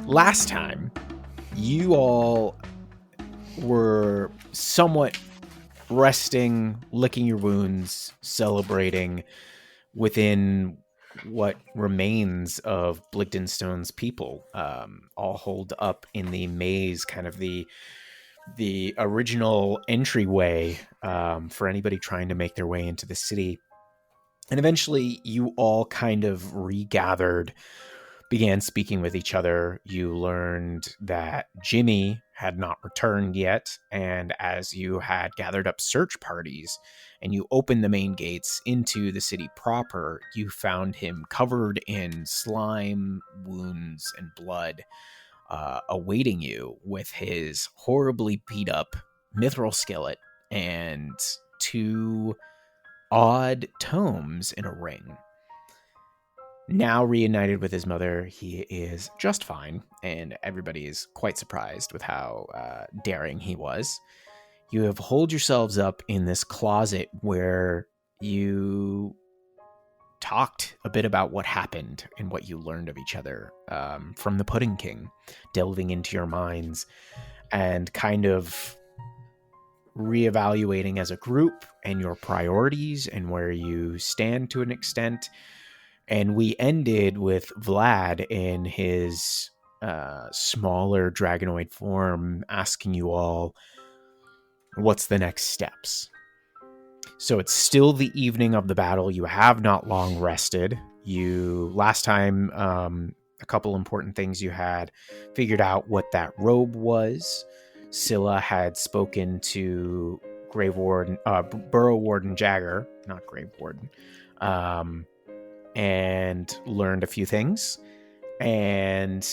last time, you all were somewhat resting, licking your wounds, celebrating within what remains of Bligdenstone's people, all holed up in the maze, kind of the original entryway for anybody trying to make their way into the city. And eventually you all kind of regathered, began speaking with each other. You learned that Jimmy had not returned yet, and as you had gathered up search parties and you opened the main gates into the city proper, you found him covered in slime, wounds, and blood, awaiting you with his horribly beat up mithril skillet and 2 odd tomes in a ring. Now reunited with his mother, he is just fine, and everybody is quite surprised with how daring he was. You have holed yourselves up in this closet where you talked a bit about what happened and what you learned of each other from the Pudding King, delving into your minds and kind of reevaluating as a group and your priorities and where you stand to an extent. And we ended with Vlad in his smaller dragonoid form asking you all, what's the next steps? So it's still the evening of the battle. You have not long rested. Last time, a couple important things you had figured out what that robe was. Scylla had spoken to Grave Warden, Burrow Warden Jagger, not Grave Warden, and learned a few things. And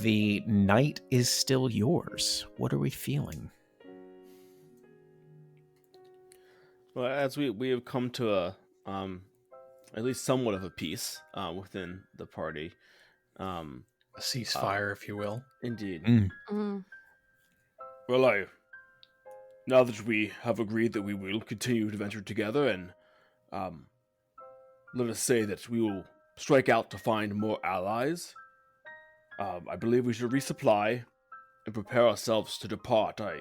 the night is still yours. What are we feeling? Well, as we have come to a at least somewhat of a peace within the party, a ceasefire, if you will. Indeed. Well, now that we have agreed that we will continue to venture together, and let us say that we will strike out to find more allies, I believe we should resupply and prepare ourselves to depart. I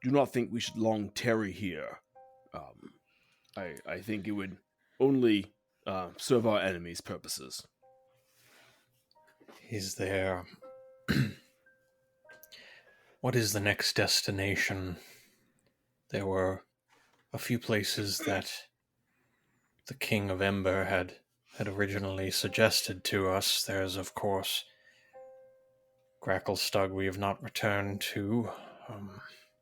do not think we should long tarry here. I think it would only serve our enemies' purposes. Is there... What is the next destination? There were a few places that the King of Ember had originally suggested to us. There's, of course, Gracklestug we have not returned to.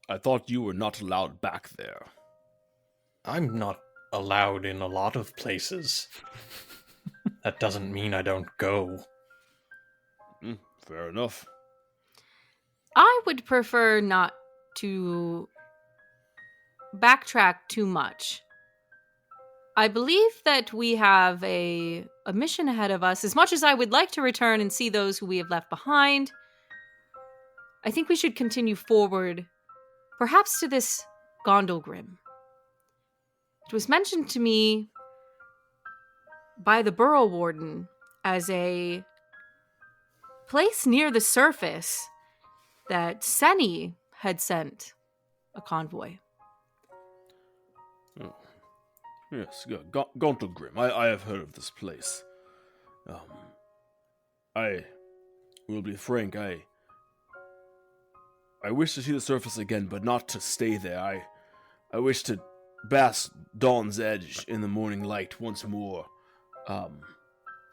I thought you were not allowed back there. I'm not allowed in a lot of places. That doesn't mean I don't go. Fair enough. I would prefer not to backtrack too much. I believe that we have a mission ahead of us. As much as I would like to return and see those who we have left behind, I think we should continue forward, perhaps to this Gondolgrim. It was mentioned to me by the Burrow Warden as a place near the surface that Senny had sent a convoy. Oh. Yes, Gondolgrim. I have heard of this place. I will be frank, I wish to see the surface again, but not to stay there. I wish to bask dawn's edge in the morning light once more, and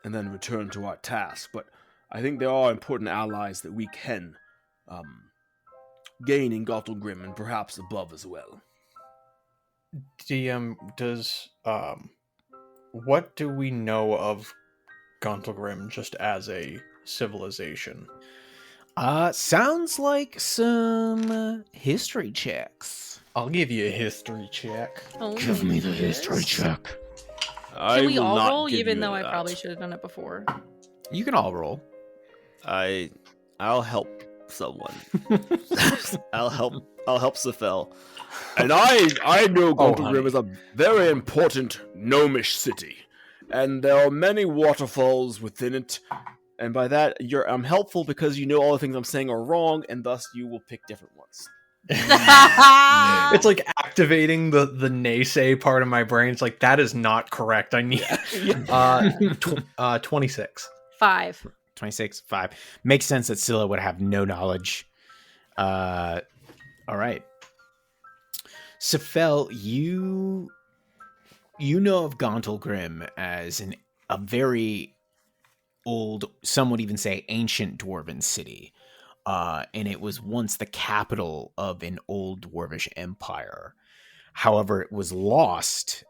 then return to our task. But I think there are important allies that we can gain in Gondolgrim and perhaps above as well. DM, what do we know of Gondolgrim just as a civilization? Sounds like some history checks. I'll give you a history check. Oh, Give me the history check. Can we all roll, even though I probably should have done it before? You can all roll. I'll help someone. I'll help Safel. And I know Gondolgrim is a very important gnomish city, and there are many waterfalls within it, And by that, I'm helpful because you know all the things I'm saying are wrong, and thus you will pick different ones. It's like activating the naysay part of my brain. It's like, that is not correct. I need 26. 5. 26, 5. Makes sense that Scylla would have no knowledge. All right. Sefel, you know of Gauntlgrim as a very old, some would even say ancient dwarven city. And it was once the capital of an old dwarvish empire. However, it was lost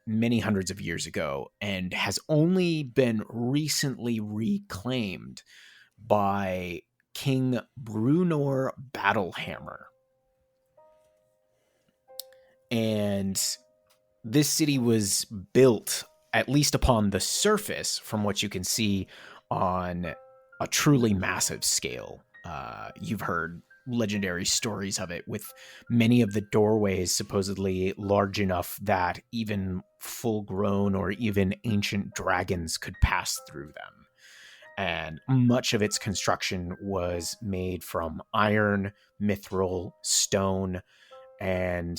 many hundreds of years ago and has only been recently reclaimed by King Brunor Battlehammer. And this city was built, at least upon the surface, from what you can see, on a truly massive scale. You've heard legendary stories of it, with many of the doorways supposedly large enough that even full-grown or even ancient dragons could pass through them. And much of its construction was made from iron, mithril, stone, and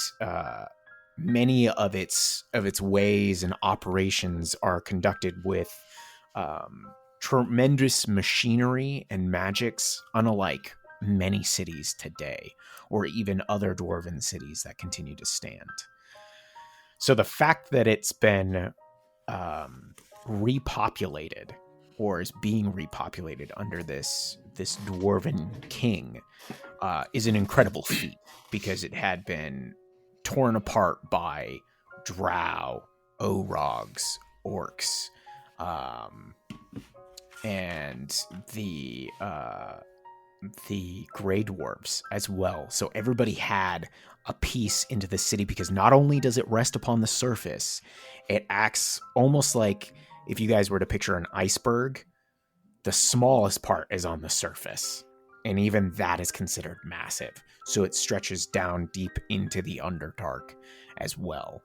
many of its ways and operations are conducted with tremendous machinery and magics, unlike many cities today, or even other dwarven cities that continue to stand. So the fact that it's been repopulated, or is being repopulated under this dwarven king, is an incredible feat, because it had been torn apart by drow, orogs, orcs, and the Grey Dwarves as well. So everybody had a piece into the city, because not only does it rest upon the surface, it acts almost like, if you guys were to picture an iceberg, the smallest part is on the surface. And even that is considered massive. So it stretches down deep into the underdark as well.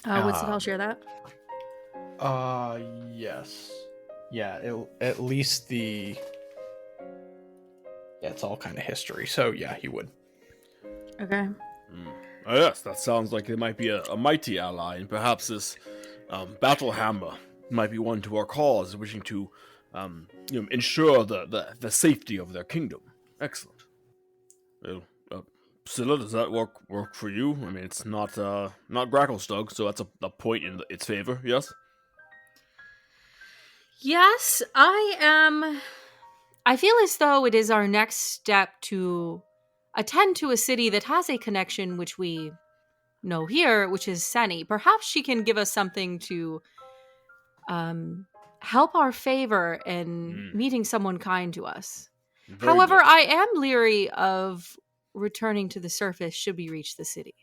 Would Sefel share that? Yes. Yeah, at least yeah, it's all kind of history. So yeah, he would. Okay. Oh, yes, that sounds like it might be a mighty ally, and perhaps this Battlehammer might be one to our cause, wishing to ensure the safety of their kingdom. Excellent. Well, Scylla, does that work for you? I mean, it's not Gracklestug, so that's a point in its favor. Yes. Yes, I feel as though it is our next step to attend to a city that has a connection which we know here, which is Senni. Perhaps she can give us something to help our favor in meeting someone kind to us. Very However, good. I am leery of returning to the surface should we reach the city.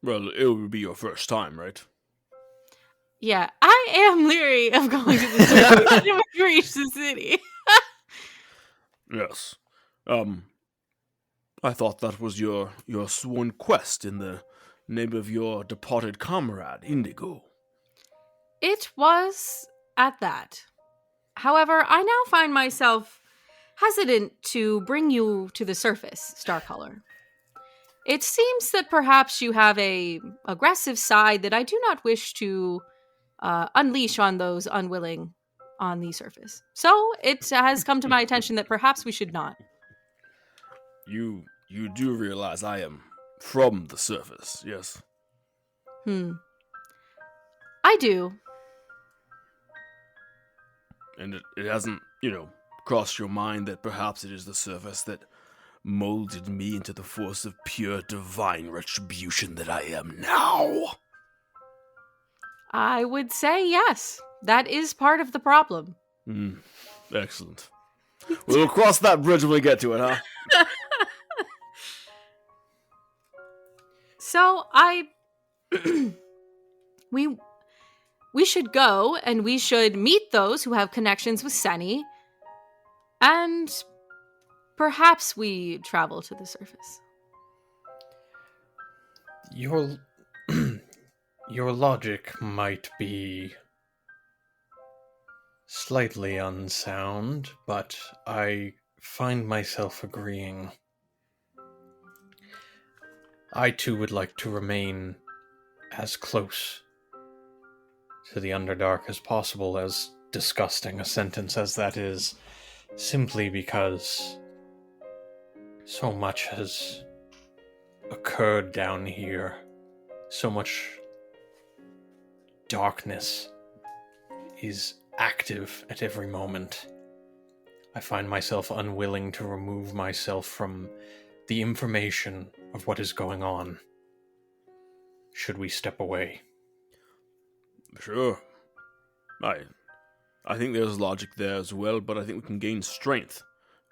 Well, it would be your first time, right? Yeah, I am leery of going to the surface should we reach the city. Yes. I thought that was your sworn quest in the name of your departed comrade, Indigo. It was at that. However, I now find myself hesitant to bring you to the surface, Starcolor. It seems that perhaps you have a aggressive side that I do not wish to unleash on those unwilling on the surface. So it has come to my attention that perhaps we should not. You do realize I am from the surface, yes? I do. And it hasn't, crossed your mind that perhaps it is the surface that molded me into the force of pure divine retribution that I am now? I would say yes. That is part of the problem. Excellent. We'll cross that bridge when we get to it, huh? So we should go and we should meet those who have connections with Senni, and perhaps we travel to the surface. Your logic might be slightly unsound, but I find myself agreeing. I too would like to remain as close to the Underdark as possible, as disgusting a sentence as that is, simply because so much has occurred down here. So much darkness is active at every moment. I find myself unwilling to remove myself from the information of what is going on. Should we step away? Sure. I think there's logic there as well, but I think we can gain strength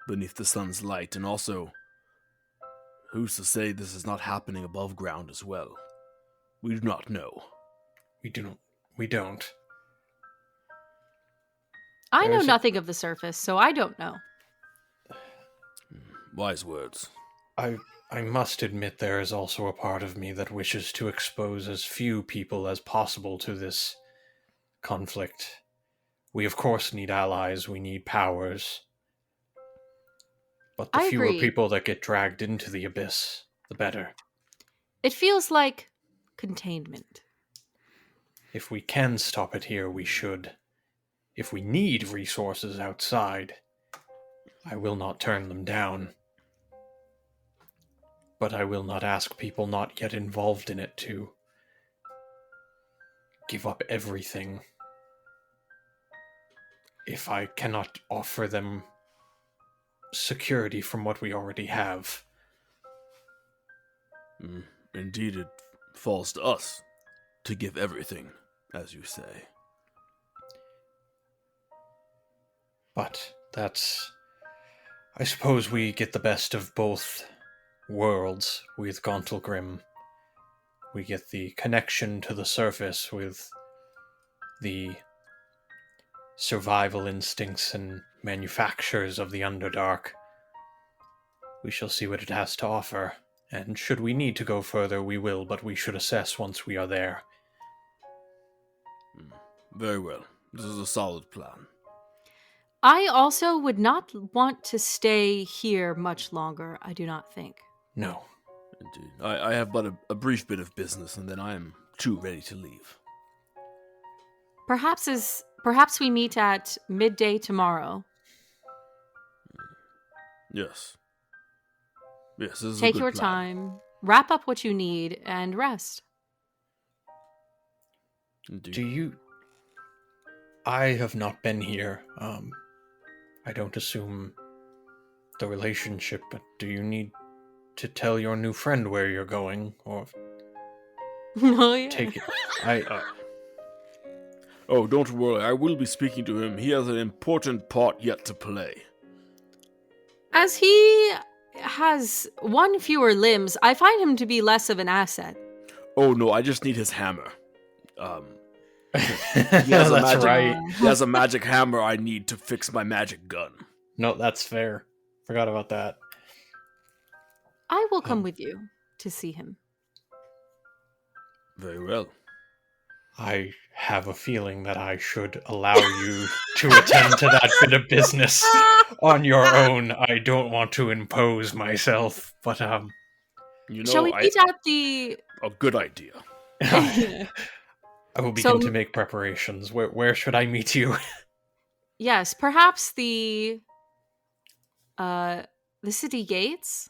beneath the sun's light, and also, who's to say this is not happening above ground as well? We do not know. We don't. I know nothing of the surface, so I don't know. Wise words. I must admit there is also a part of me that wishes to expose as few people as possible to this conflict. We of course need allies, we need powers. But the fewer people that get dragged into the abyss, the better. It feels like containment. If we can stop it here, we should. If we need resources outside, I will not turn them down. But I will not ask people not yet involved in it to give up everything if I cannot offer them security from what we already have. Indeed, it falls to us to give everything, as you say. But that's... I suppose we get the best of both worlds with Conklin. We get the connection to the surface with the survival instincts and manufactures of the Underdark. We shall see what it has to offer, and should we need to go further, we will, but we should assess once we are there. Very well. This is a solid plan. I also would not want to stay here much longer, I do not think. No. Indeed. I have but a brief bit of business, and then I am too ready to leave. Perhaps we meet at midday tomorrow. Yes. Yes, this is Take a good your plan. time, wrap up what you need, and rest. Indeed. I have not been here. I don't assume the relationship, but do you need to tell your new friend where you're going, or Oh, yeah. take it? Oh, don't worry. I will be speaking to him. He has an important part yet to play. As he has one fewer limbs, I find him to be less of an asset. Oh, no, I just need his hammer. He has a magic hammer I need to fix my magic gun. No, that's fair. Forgot about that. I will come with you to see him. Very well. I have a feeling that I should allow you to attend to that bit of business on your own. I don't want to impose myself, but shall we meet at the... A good idea. I will begin to make preparations. Where should I meet you? Yes, perhaps the city gates,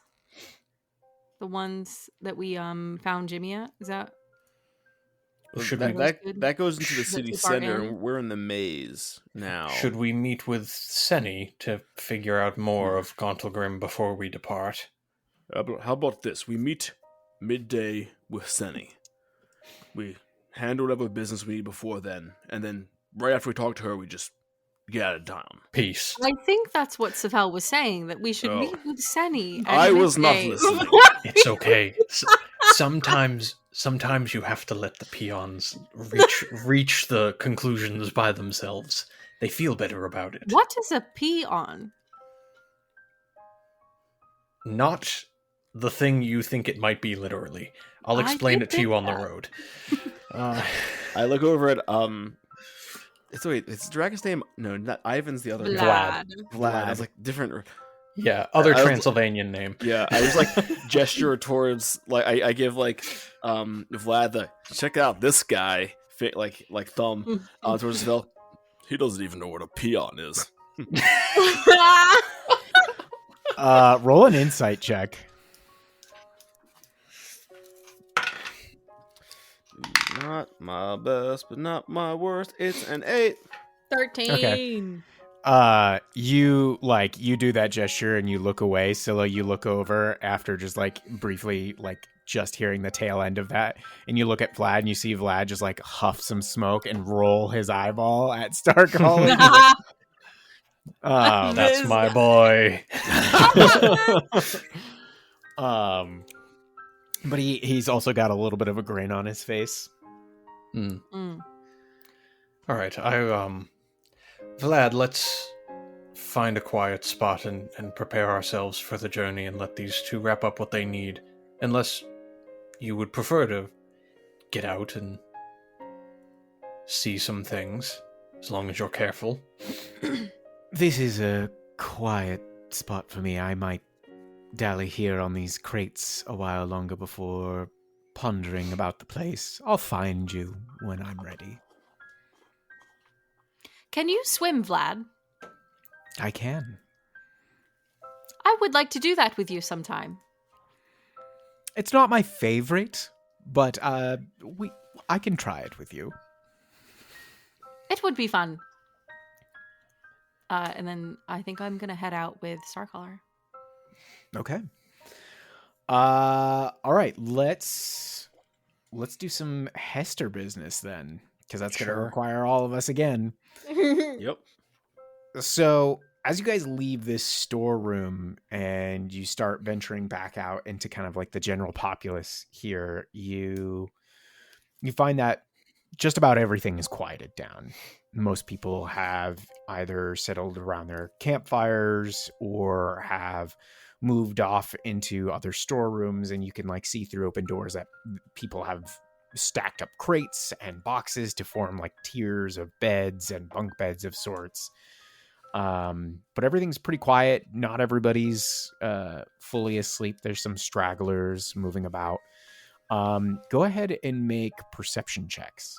the ones that we found Jimmy at. Is that? That goes into the city center, in? and we're in the maze now. Should we meet with Senny to figure out more of Conklin before we depart? How about this? We meet midday with Senny. We handle whatever business we need before then, and then right after we talk to her, we just get out of town. Peace. I think that's what Savel was saying, that we should meet with Senny. I was not listening. It's okay. Sometimes you have to let the peons reach the conclusions by themselves. They feel better about it. What is a peon? Not the thing you think it might be, literally. I'll I explain did it to you think on the that. road. I look over at it's the dragon's name. No, not Ivan's. The other guy. Vlad. Vlad. It's like different. Yeah, other I was- Transylvanian name. Yeah, I just like gesture towards like I give like Vlad the check out this guy like thumb towards Vel. He doesn't even know what a peon is. Roll an insight check. Not my best, but not my worst. It's an 8. 13. You do that gesture and you look away. Scylla, you look over after just like briefly just hearing the tail end of that, and you look at Vlad and you see Vlad just like huff some smoke and roll his eyeball at Starcall. That's This my guy. boy. But he's also got a little bit of a grin on his face. Mm. All right, Vlad, let's find a quiet spot and prepare ourselves for the journey and let these two wrap up what they need. Unless you would prefer to get out and see some things, as long as you're careful. This is a quiet spot for me. I might dally here on these crates a while longer before pondering about the place. I'll find you when I'm ready. Can you swim, Vlad? I can. I would like to do that with you sometime. It's not my favorite, but I can try it with you. It would be fun. And then I think I'm going to head out with Starcaller. Okay. All right. Let's do some Hestor business then, because that's going to Sure. require all of us again. Yep. So as you guys leave this storeroom and you start venturing back out into kind of like the general populace here, you find that just about everything is quieted down. Most people have either settled around their campfires or have moved off into other storerooms, and you can like see through open doors that people have stacked up crates and boxes to form like tiers of beds and bunk beds of sorts. But everything's pretty quiet. Not everybody's fully asleep. There's some stragglers moving about. Go ahead and make perception checks.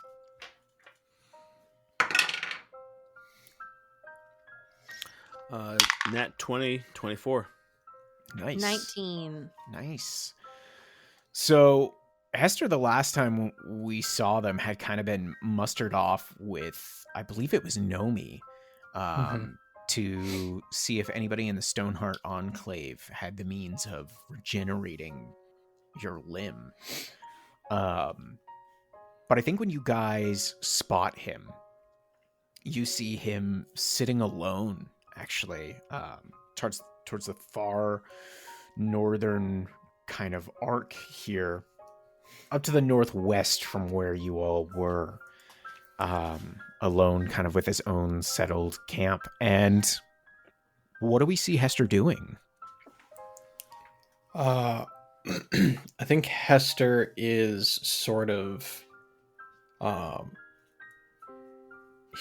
Nat 20, 24. Nice. 19. Nice. So Hestor, the last time we saw them, had kind of been mustered off with, I believe it was Nomi, to see if anybody in the Stoneheart Enclave had the means of regenerating your limb. But I think when you guys spot him, you see him sitting alone, actually, towards the far northern kind of arc here, up to the northwest from where you all were, alone, kind of with his own settled camp. And what do we see Hestor doing? I think Hestor is sort of,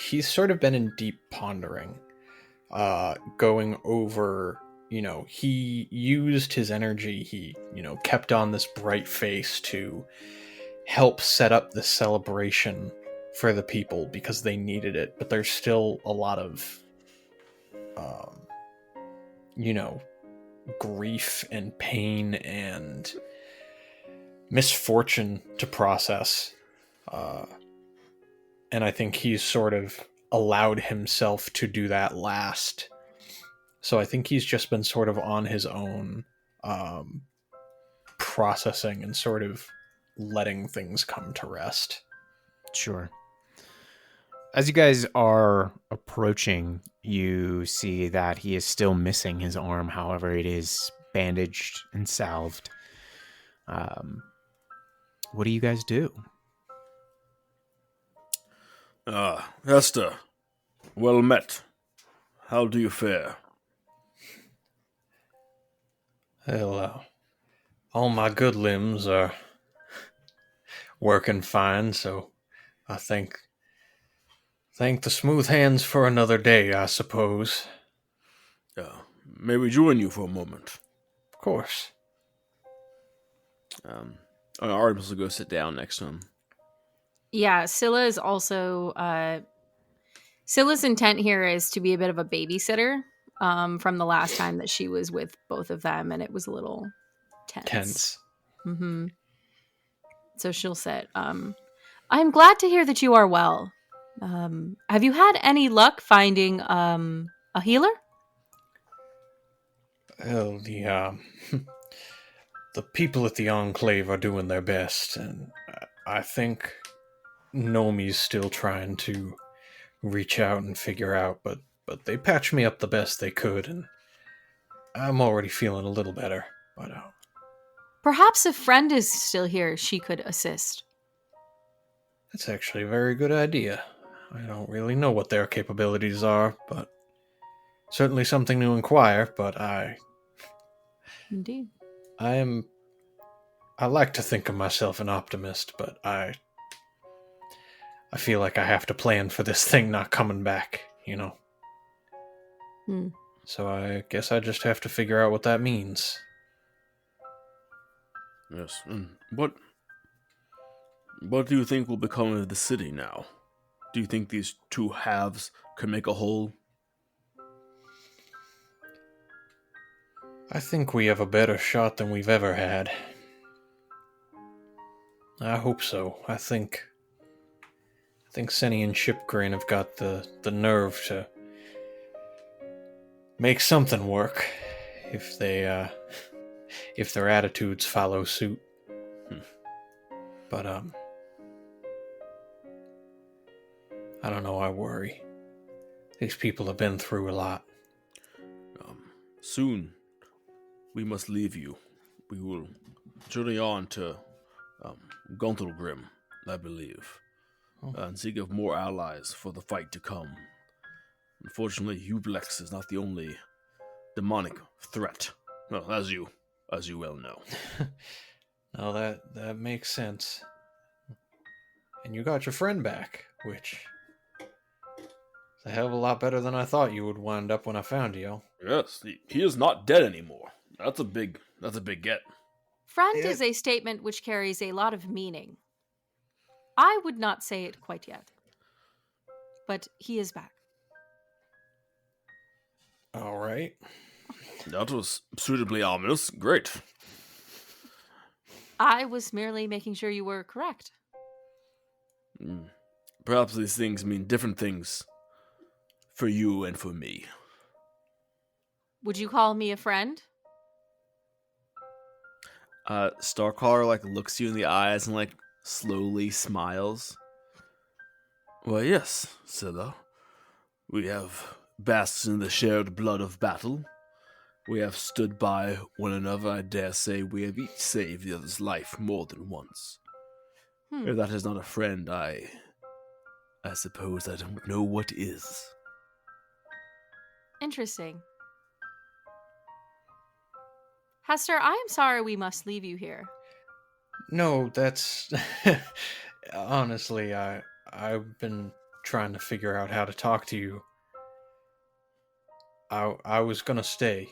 he's sort of been in deep pondering, going over, he used his energy, he, kept on this bright face to help set up the celebration for the people because they needed it, but there's still a lot of, grief and pain and misfortune to process. And I think he's sort of allowed himself to do that last. So I think he's just been sort of on his own, processing and sort of letting things come to rest. Sure. As you guys are approaching, you see that he is still missing his arm. However, it is bandaged and salved. What do you guys do? Hestor, well met. How do you fare? Hello. all my good limbs are working fine, so I thank the smooth hands for another day, I suppose. May we join you for a moment? Of course. Artemis will go sit down next to him. Yeah, Scylla is also Scylla's intent here is to be a bit of a babysitter from the last time that she was with both of them, and it was a little tense. Mm-hmm. So she'll sit. I'm glad to hear that you are well. Have you had any luck finding a healer? Well, the the people at the Enclave are doing their best, and I think Nomi's still trying to reach out and figure out, but they patched me up the best they could, and I'm already feeling a little better. But perhaps a friend is still here. She could assist. That's actually a very good idea. I don't really know what their capabilities are, but certainly something to inquire. But Indeed. I like to think of myself an optimist, but I feel like I have to plan for this thing not coming back, you know? So I guess I just have to figure out what that means. Yes, and what do you think will become of the city now? Do you think these two halves can make a whole? I think we have a better shot than we've ever had. I hope so. I think Senny and Shipgrain have got the nerve to make something work if they if their attitudes follow suit. But I don't know, I worry. These people have been through a lot. Soon we must leave you. We will journey on to Gontalgrim, I believe. And seek of more allies for the fight to come. Unfortunately, Ublex is not the only demonic threat. Well, as you well know. No, that makes sense. And you got your friend back, which is a hell of a lot better than I thought you would wind up when I found you. Yes, he is not dead anymore. That's a big get. Friend is a statement which carries a lot of meaning. I would not say it quite yet. But he is back. All right. That was suitably ominous. Great. I was merely making sure you were correct. Perhaps these things mean different things for you and for me. Would you call me a friend? Starcaller looks you in the eyes and slowly smiles. Well, yes, Scylla. We have basked in the shared blood of battle. We have stood by one another. I dare say we have each saved the other's life more than once. If that is not a friend, I suppose I don't know what is. Interesting. Hestor, I am sorry we must leave you here. No, that's... Honestly, I've been trying to figure out how to talk to you. I was gonna stay.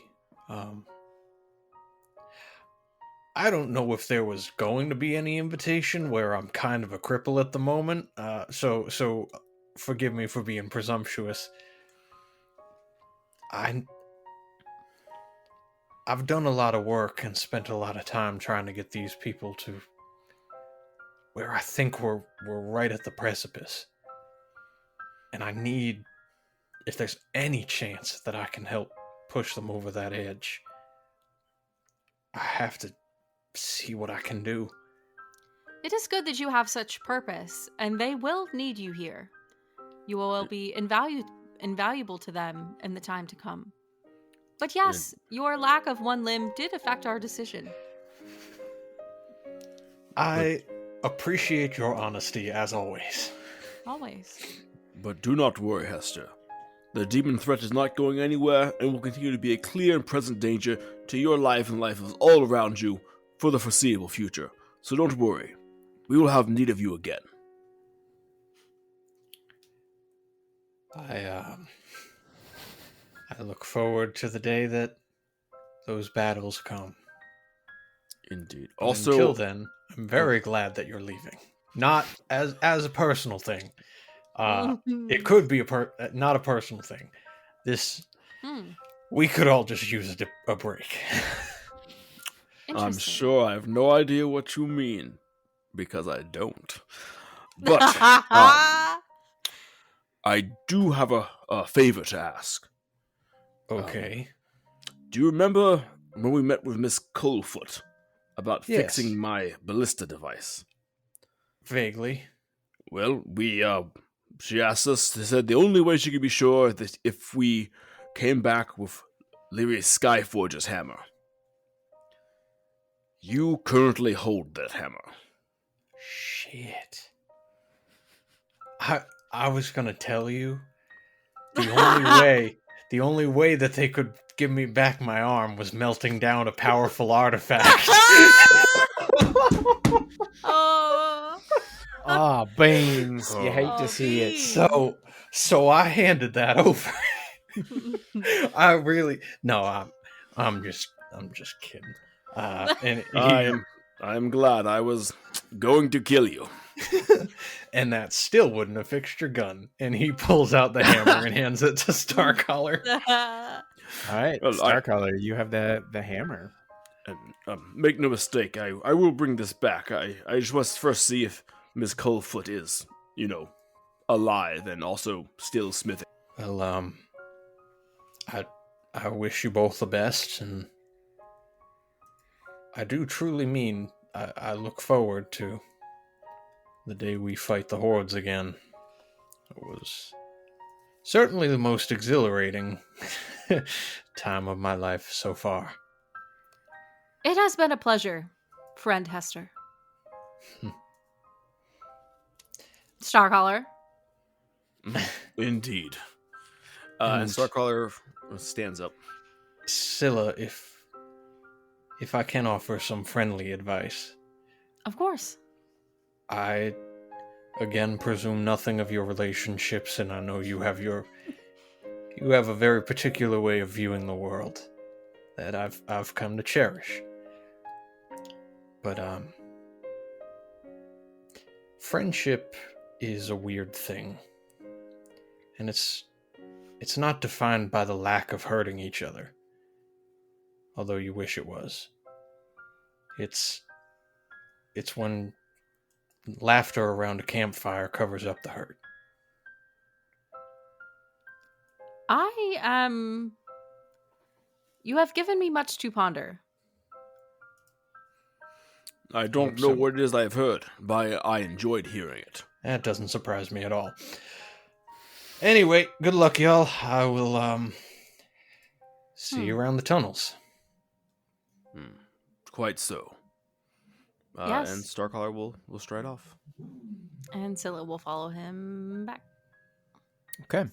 I don't know if there was going to be any invitation where I'm kind of a cripple at the moment. So forgive me for being presumptuous. I've done a lot of work and spent a lot of time trying to get these people to where I think we're right at the precipice. And I need, if there's any chance that I can help push them over that edge, I have to see what I can do. It is good that you have such purpose, and they will need you here. You will be invaluable to them in the time to come. But yes, your lack of one limb did affect our decision. I appreciate your honesty, as always. Always. But do not worry, Hestor. The demon threat is not going anywhere and will continue to be a clear and present danger to your life and life of all around you for the foreseeable future, so don't worry. We will have need of you again. I look forward to the day that those battles come. Indeed. But Also, until then, I'm very glad that you're leaving. Not as a personal thing. It could be not a personal thing. We could all just use a break. I'm sure I have no idea what you mean, because I don't. But I do have a favor to ask. Okay. Do you remember when we met with Miss Coldfoot about Yes. fixing my ballista device? Vaguely. Well, she asked us, she said the only way she could be sure that if we came back with Lyria's Skyforger's hammer. You currently hold that hammer. Shit. I was gonna tell you the only way that they could give me back my arm was melting down a powerful artifact. Oh, Beans. You hate to see it. Beans. So I handed that over. I really I'm just kidding. And I am glad. I was going to kill you. and that still wouldn't have fixed your gun. And he pulls out the hammer and hands it to Starcaller. All right, Well, Starcaller, you have the hammer. And make no mistake, I will bring this back. I just must first see if Miss Coldfoot is, alive and also still smithing. Well, I wish you both the best, and I do truly mean I look forward to the day we fight the hordes again. It was certainly the most exhilarating time of my life so far. It has been a pleasure, friend Hestor. Starcaller. Indeed. And Starcaller stands up. Scylla, if I can offer some friendly advice. Of course. I, again, presume nothing of your relationships, and I know you have a very particular way of viewing the world that I've come to cherish. But, friendship is a weird thing. And it's not defined by the lack of hurting each other. Although you wish it was. It's when laughter around a campfire covers up the hurt. You have given me much to ponder. I don't know what it is I've heard, but I enjoyed hearing it. That doesn't surprise me at all. Anyway, good luck, y'all. I will, see you around the tunnels. Quite so. Yes. And Starcaller will stride off. And Scylla will follow him back. Okay.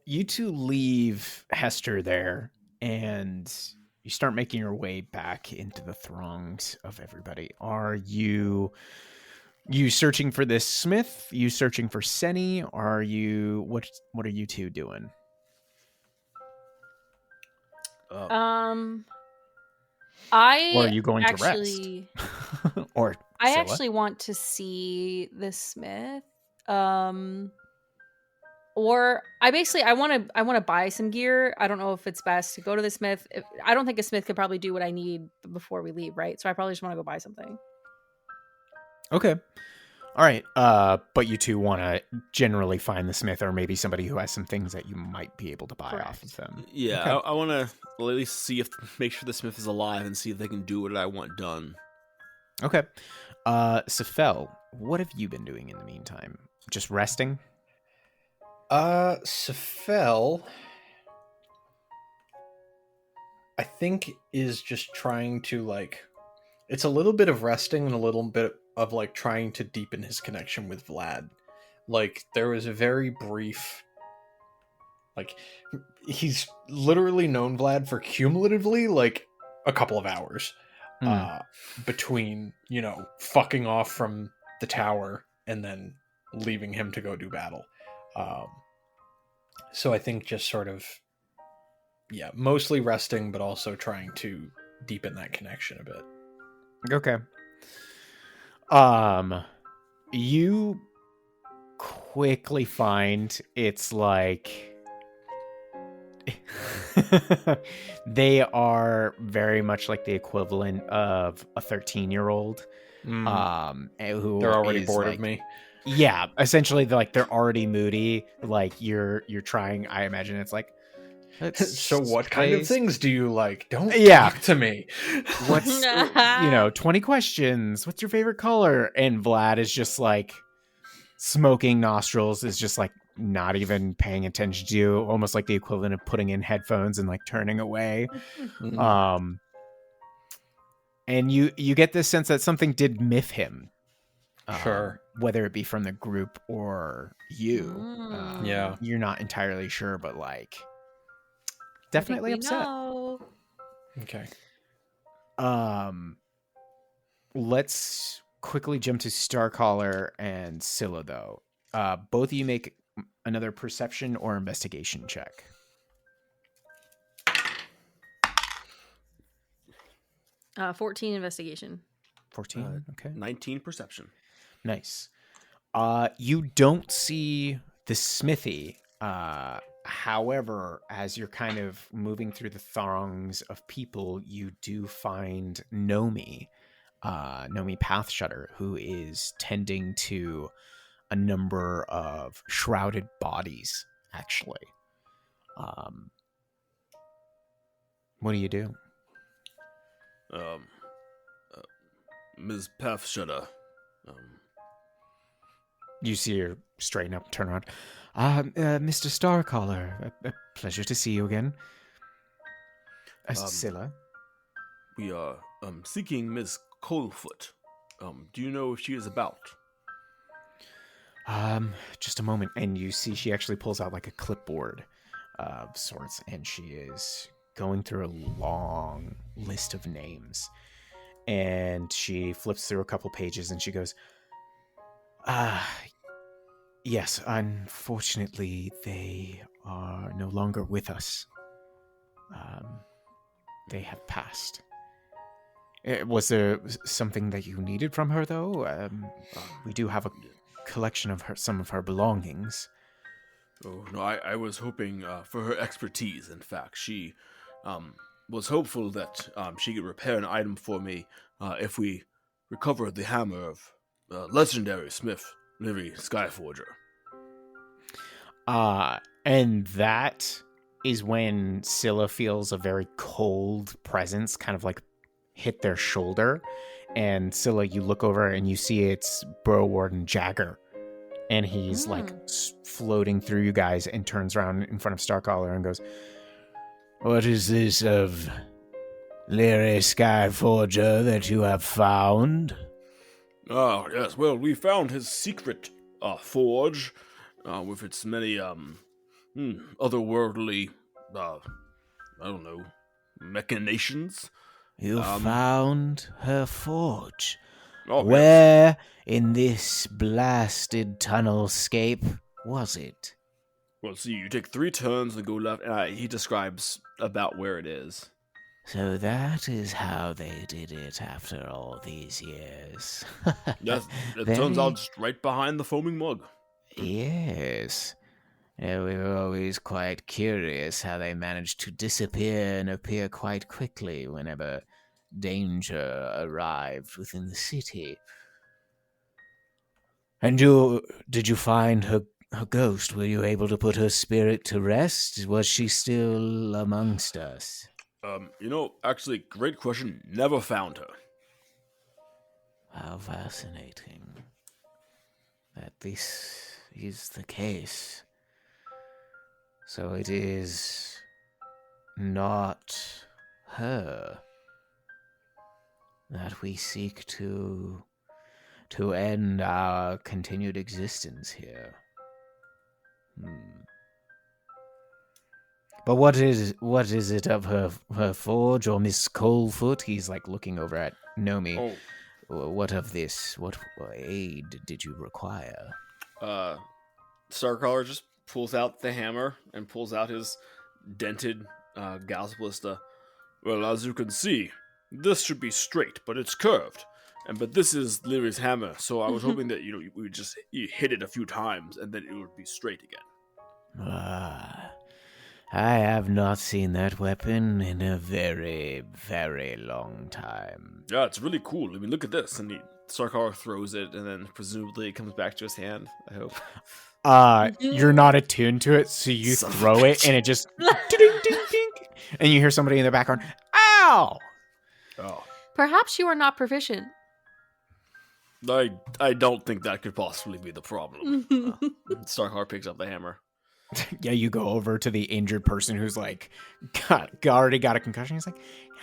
You two leave Hestor there, and you start making your way back into the throngs of everybody. Are you searching for this smith? You searching for Senny? Are you what are you two doing? I Or are you going actually, to rest? Or I Scylla? actually want to see the smith. Or I want to buy some gear. I don't know if it's best to go to the smith. I don't think a smith could probably do what I need before we leave, right? So I probably just want to go buy something. Okay. All right. But you two want to generally find the smith, or maybe somebody who has some things that you might be able to buy off of them. Yeah, Okay. I want to at least make sure the smith is alive and see if they can do what I want done. Okay. Sefel, what have you been doing in the meantime? Just resting? Sefel, I think, is just trying to, it's a little bit of resting and a little bit of, trying to deepen his connection with Vlad. There was a very brief, he's literally known Vlad for cumulatively, a couple of hours Mm. between, fucking off from the tower and then leaving him to go do battle. So I think just sort of, mostly resting, but also trying to deepen that connection a bit. Okay. You quickly find it's like they are very much like the equivalent of a 13-year-old. Who They're already is, bored like, of me. Yeah, essentially they're already moody. Like you're trying. I imagine it's like. So what kind of things do you like? Don't Yeah. talk to me. What's 20 questions? What's your favorite color? And Vlad is just like smoking nostrils, is just like not even paying attention to you, almost like the equivalent of putting in headphones and like turning away. And you get this sense that something did miff him. Sure. Whether it be from the group or you. Yeah. You're not entirely sure, but like definitely upset. Know. Okay. Let's quickly jump to Starcaller and Scylla, though. Both of you make another perception or investigation check. 14 investigation. 14. Okay. 19 perception. Nice. You don't see the smithy. However, as you're kind of moving through the throngs of people, you do find Nomi Pathshutter, who is tending to a number of shrouded bodies, actually. What do you do? Ms. Pathshutter. You see her straighten up, turn around. Mr. Starcaller, a pleasure to see you again. Scylla. We are seeking Miss Coldfoot. Do you know if she is about? Just a moment. And you see she actually pulls out like a clipboard of sorts, and she is going through a long list of names. And she flips through a couple pages and she goes, yes, unfortunately, they are no longer with us. They have passed. Was there something that you needed from her, though? We do have a collection of some of her belongings. Oh, no, I was hoping for her expertise, in fact. She was hopeful that she could repair an item for me if we recovered the hammer of legendary smith, Livy Skyforger. And that is when Scylla feels a very cold presence kind of like hit their shoulder. And Scylla, you look over and you see it's Bro Warden Jagger. And he's like floating through you guys and turns around in front of Starcaller and goes, "What is this of Livy Skyforger that you have found?" Ah, yes, well, we found his secret forge with its many otherworldly, I don't know, machinations. You found her forge? Oh, Where in this blasted tunnelscape was it? Well, see, you take 3 turns and go left. He describes about where it is. So that is how they did it after all these years. Yes, it turns out just right behind the foaming mug. Yes. We were always quite curious how they managed to disappear and appear quite quickly whenever danger arrived within the city. And did you find her ghost? Were you able to put her spirit to rest? Was she still amongst us? Actually, great question. Never found her. How fascinating that this is the case. So it is not her that we seek to end our continued existence here. But what is it of her forge or Miss Coldfoot? He's like looking over at Nomi. Oh, What of this? What aid did you require? Starcaller just pulls out the hammer and pulls out his dented Gauss ballista. Well, as you can see, this should be straight, but it's curved. But this is Lyri's hammer, so I was hoping that we would just hit it a few times and then it would be straight again. I have not seen that weapon in a very, very long time. Yeah, it's really cool. I mean, look at this. And Starcaller throws it, and then presumably it comes back to his hand, I hope. You're not attuned to it, so you throw it, and it just ding, ding, ding, and you hear somebody in the background, ow! Oh. Perhaps you are not proficient. I don't think that could possibly be the problem. Starcaller picks up the hammer. Yeah, you go over to the injured person who's like, already got a concussion. He's like,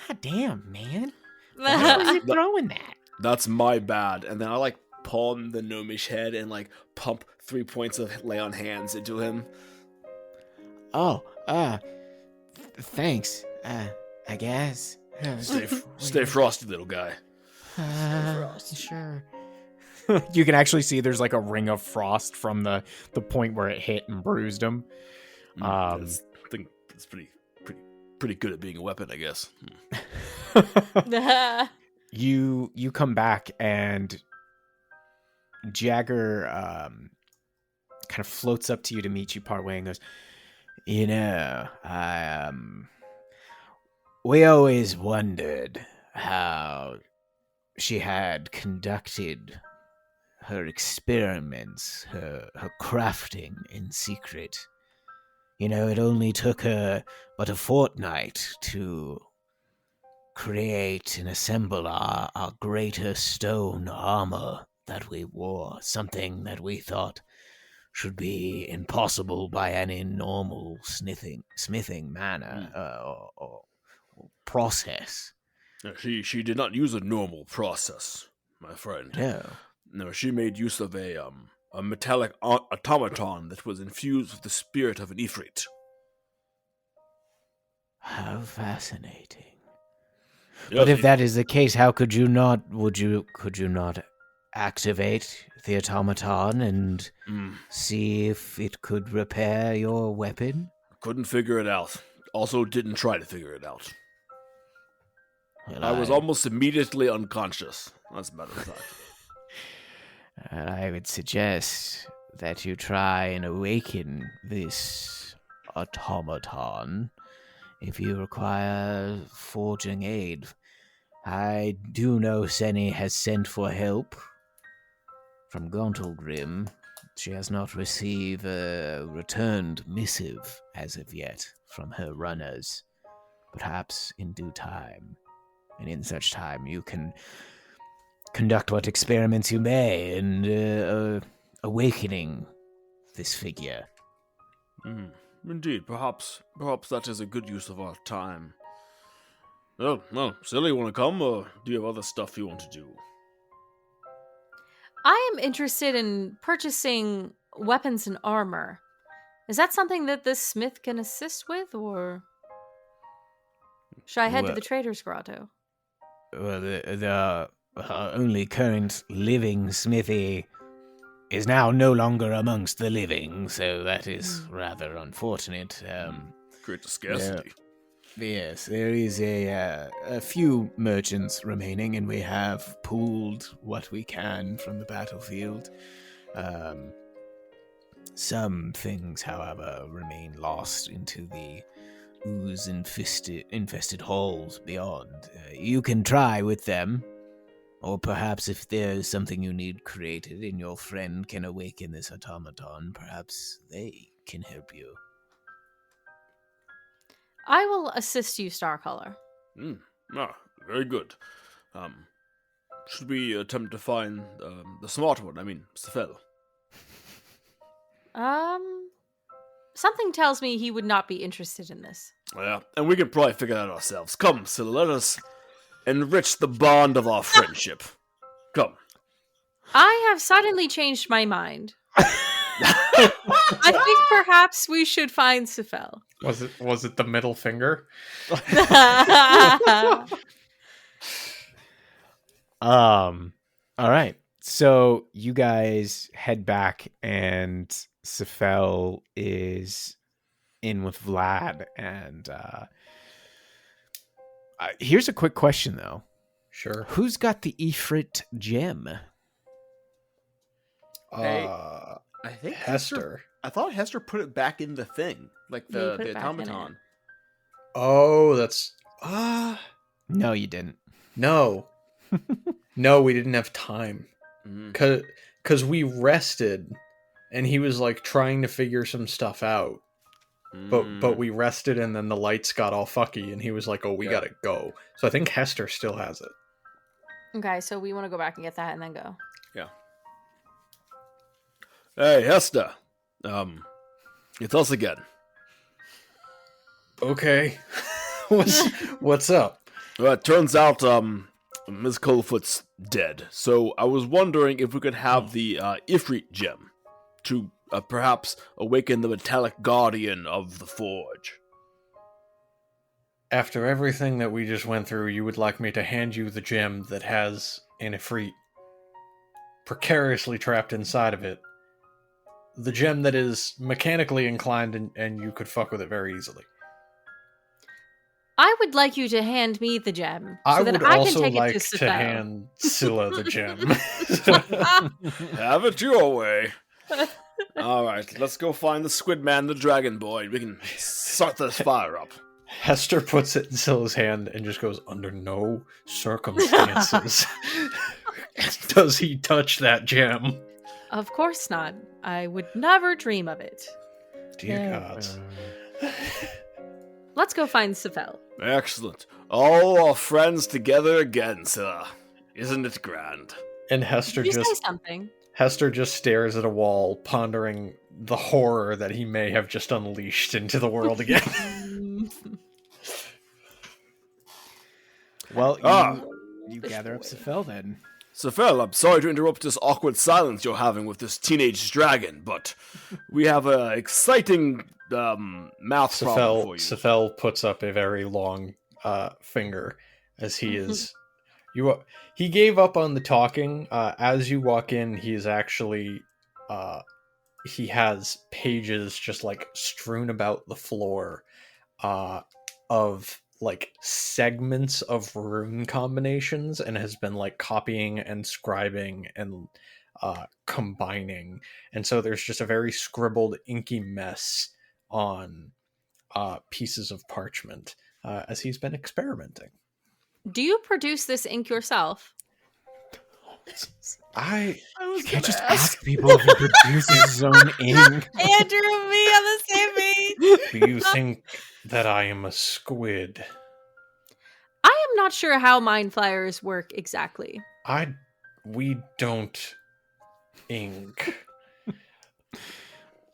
God damn, man. Why was you throwing that? That's my bad. And then I palm the gnomish head and pump 3 points of lay on hands into him. Oh, thanks. I guess. Stay frosty, little guy. Sure. You can actually see there's a ring of frost from the point where it hit and bruised him. I think it's pretty good at being a weapon, I guess. You come back and Jagger kind of floats up to you to meet you partway and goes, we always wondered how she had conducted her experiments, her crafting in secret. It only took her but a fortnight to create and assemble our greater stone armor that we wore, something that we thought should be impossible by any normal smithing manner or process. She did not use a normal process, my friend. No, she made use of a metallic automaton that was infused with the spirit of an Ifrit. How fascinating. Yes, but if that is the case, how could you not activate the automaton and see if it could repair your weapon? Couldn't figure it out. Also didn't try to figure it out. Well, I was almost immediately unconscious. That's about it. I would suggest that you try and awaken this automaton if you require forging aid. I do know Senny has sent for help from Gauntlgrim. She has not received a returned missive as of yet from her runners. Perhaps in due time, and in such time you can conduct what experiments you may in awakening this figure. Indeed, perhaps that is a good use of our time. Oh, well, Scylla, you want to come, or do you have other stuff you want to do? I am interested in purchasing weapons and armor. Is that something that this smith can assist with, or should I head to the Trader's Grotto? Well, the only current living smithy is now no longer amongst the living, so that is rather unfortunate. Great scarcity. Yes, there is a few merchants remaining, and we have pooled what we can from the battlefield. Some things, however, remain lost into the ooze-infested halls beyond. You can try with them, or perhaps if there is something you need created and your friend can awaken this automaton, perhaps they can help you. I will assist you, Starcaller. Very good. Should we attempt to find the smart one? I mean, Sefel. Something tells me he would not be interested in this. Yeah, and we can probably figure that out ourselves. Come, Scylla, let us enrich the bond of our friendship. Come. I have suddenly changed my mind. I think perhaps we should find Sefel. Was it the middle finger? All right. So you guys head back, and Sefel is in with Vlad. And here's a quick question, though. Sure. Who's got the Ifrit gem? I think Hestor. I thought Hestor put it back in the thing, like Yeah, he the put it back in automaton. Oh, that's No, you didn't. no. No, we didn't have time. Mm. Cause we rested and he was like trying to figure some stuff out. But we rested and then the lights got all fucky and he was like, "Oh, we gotta go." So I think Hestor still has it. Okay, so we want to go back and get that and then go. Hey, Hestor. It's us again. Okay. What's up? Well, it turns out, Ms. Coldfoot's dead. So I was wondering if we could have the Ifrit gem to perhaps awaken the metallic guardian of the forge. After everything that we just went through, you would like me to hand you the gem that has an Ifrit precariously trapped inside of it. The gem that is mechanically inclined and you could fuck with it very easily. I would like you to hand me the gem I so that would I also can take like it to to Sefel. hand Scylla the gem. Have it your way. Alright, let's go find the Squid Man, the Dragon Boy. We can start this fire up. Hestor puts it in Scylla's hand and just goes, "Under no circumstances does he touch that gem." Of course not. I would never dream of it. Dear gods. Let's go find Sefel. Excellent. All our friends together again, sir. Isn't it grand? And Hestor Did you say just something? Hestor just stares at a wall, pondering the horror that he may have just unleashed into the world again. Well, you gather up Sefel then. Sefel, I'm sorry to interrupt this awkward silence you're having with this teenage dragon, but we have an exciting math problem for you. Sefel puts up a very long finger as he is. He gave up on the talking. As you walk in, he is actually he has pages just like strewn about the floor of like segments of rune combinations and has been like copying and scribing and combining, and so there's just a very scribbled inky mess on pieces of parchment as he's been experimenting. Do you produce this ink yourself? You can't just ask people if he produces his own ink. Andrew and me on the same page. Do you think that I am a squid? I am not sure how mind flayers work exactly. We don't ink.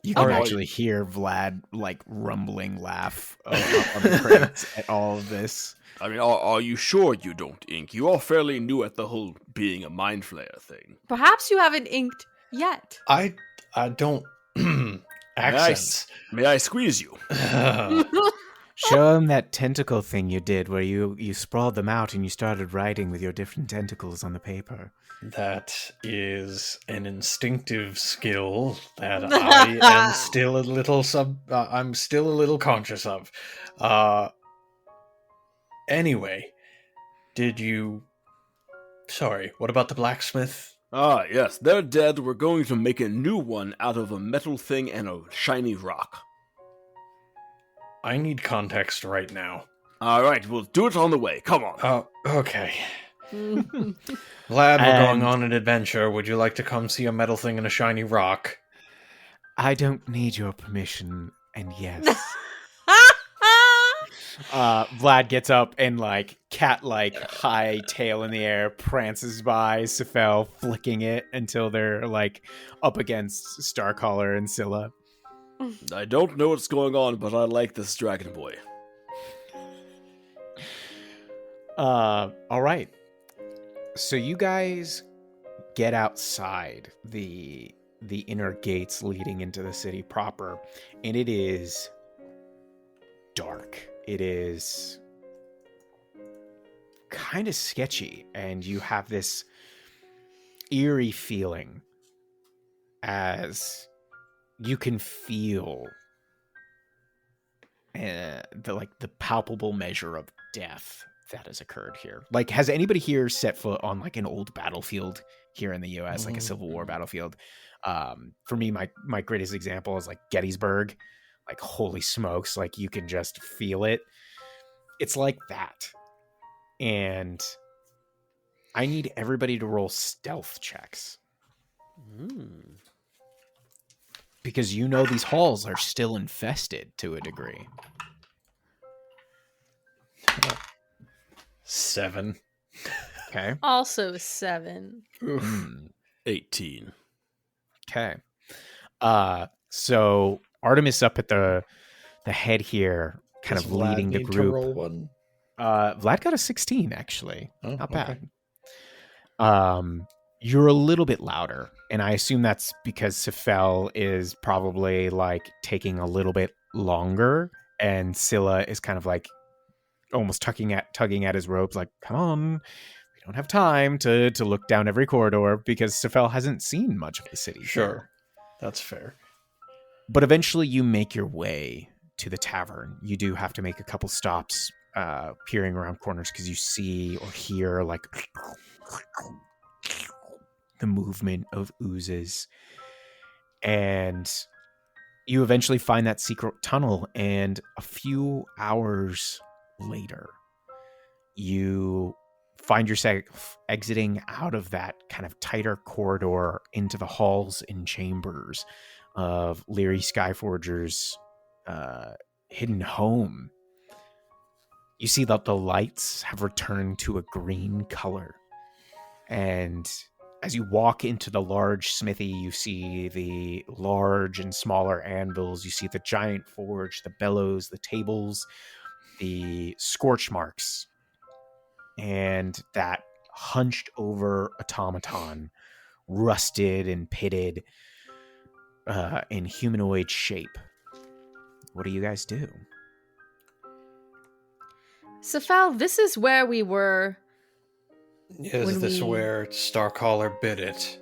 You can Okay. actually hear Vlad like rumbling laugh on the credits at all of this. I mean, are you sure you don't ink? You are fairly new at the whole being a mind flayer thing. Perhaps you haven't inked yet. I don't accents. May I squeeze you? Show him that tentacle thing you did where you sprawled them out and you started writing with your different tentacles on the paper. That is an instinctive skill that I am still a little I'm still a little conscious of. Anyway, sorry, what about the blacksmith? Ah, yes, they're dead. We're going to make a new one out of a metal thing and a shiny rock. I need context right now. Alright, we'll do it on the way. Come on. Oh, okay. Glad we're going on an adventure. Would you like to come see a metal thing and a shiny rock? I don't need your permission, and yes. Vlad gets up and like cat-like high tail in the air prances by Sefel, flicking it until they're like up against Starcaller and Scylla. I don't know what's going on, but I like this dragon boy. All right. So you guys get outside the inner gates leading into the city proper, and it is dark. It is kind of sketchy, and you have this eerie feeling as you can feel the palpable measure of death that has occurred here. Like, has anybody here set foot on like an old battlefield here in the US, like a Civil War battlefield? For me, my greatest example is like Gettysburg. Like, holy smokes, like you can just feel it. It's like that. And I need everybody to roll stealth checks. Because you know these halls are still infested to a degree. 7. Okay. Also 7. 18. Okay. So Artemis up at the head here, kind Does of Vlad leading the need to group. roll one? Vlad got a 16, actually. Oh, Not okay. bad. You're a little bit louder, and I assume that's because Sefel is probably like taking a little bit longer, and Scylla is kind of like almost tugging at his ropes, like, come on, we don't have time to look down every corridor, because Sefel hasn't seen much of the city. Sure. Here. That's fair. But eventually you make your way to the tavern. You do have to make a couple stops, peering around corners, because you see or hear like the movement of oozes. And you eventually find that secret tunnel, and a few hours later, you find yourself exiting out of that kind of tighter corridor into the halls and chambers of Leary Skyforger's hidden home. You see that the lights have returned to a green color. And as you walk into the large smithy, you see the large and smaller anvils. You see the giant forge, the bellows, the tables, the scorch marks, and that hunched over automaton, rusted and pitted in humanoid shape. What do you guys do? Sefal, this is where we were. Is this where Starcaller bit it?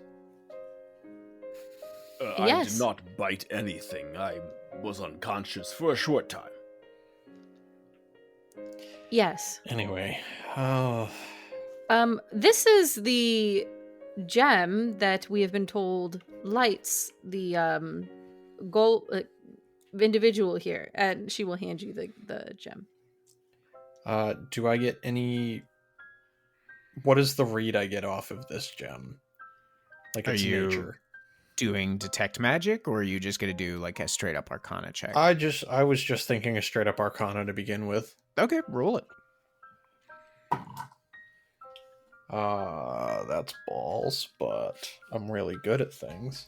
I Yes. did not bite anything. I was unconscious for a short time. Yes. Anyway, This is the gem that we have been told lights the gold individual here, and she will hand you the gem. do I get any... What is the read I get off of this gem? Like, Are its you nature. doing detect magic, or are you just going to do like a straight up arcana check? I was just thinking a straight up arcana to begin with. Okay, roll it. That's balls, but I'm really good at things.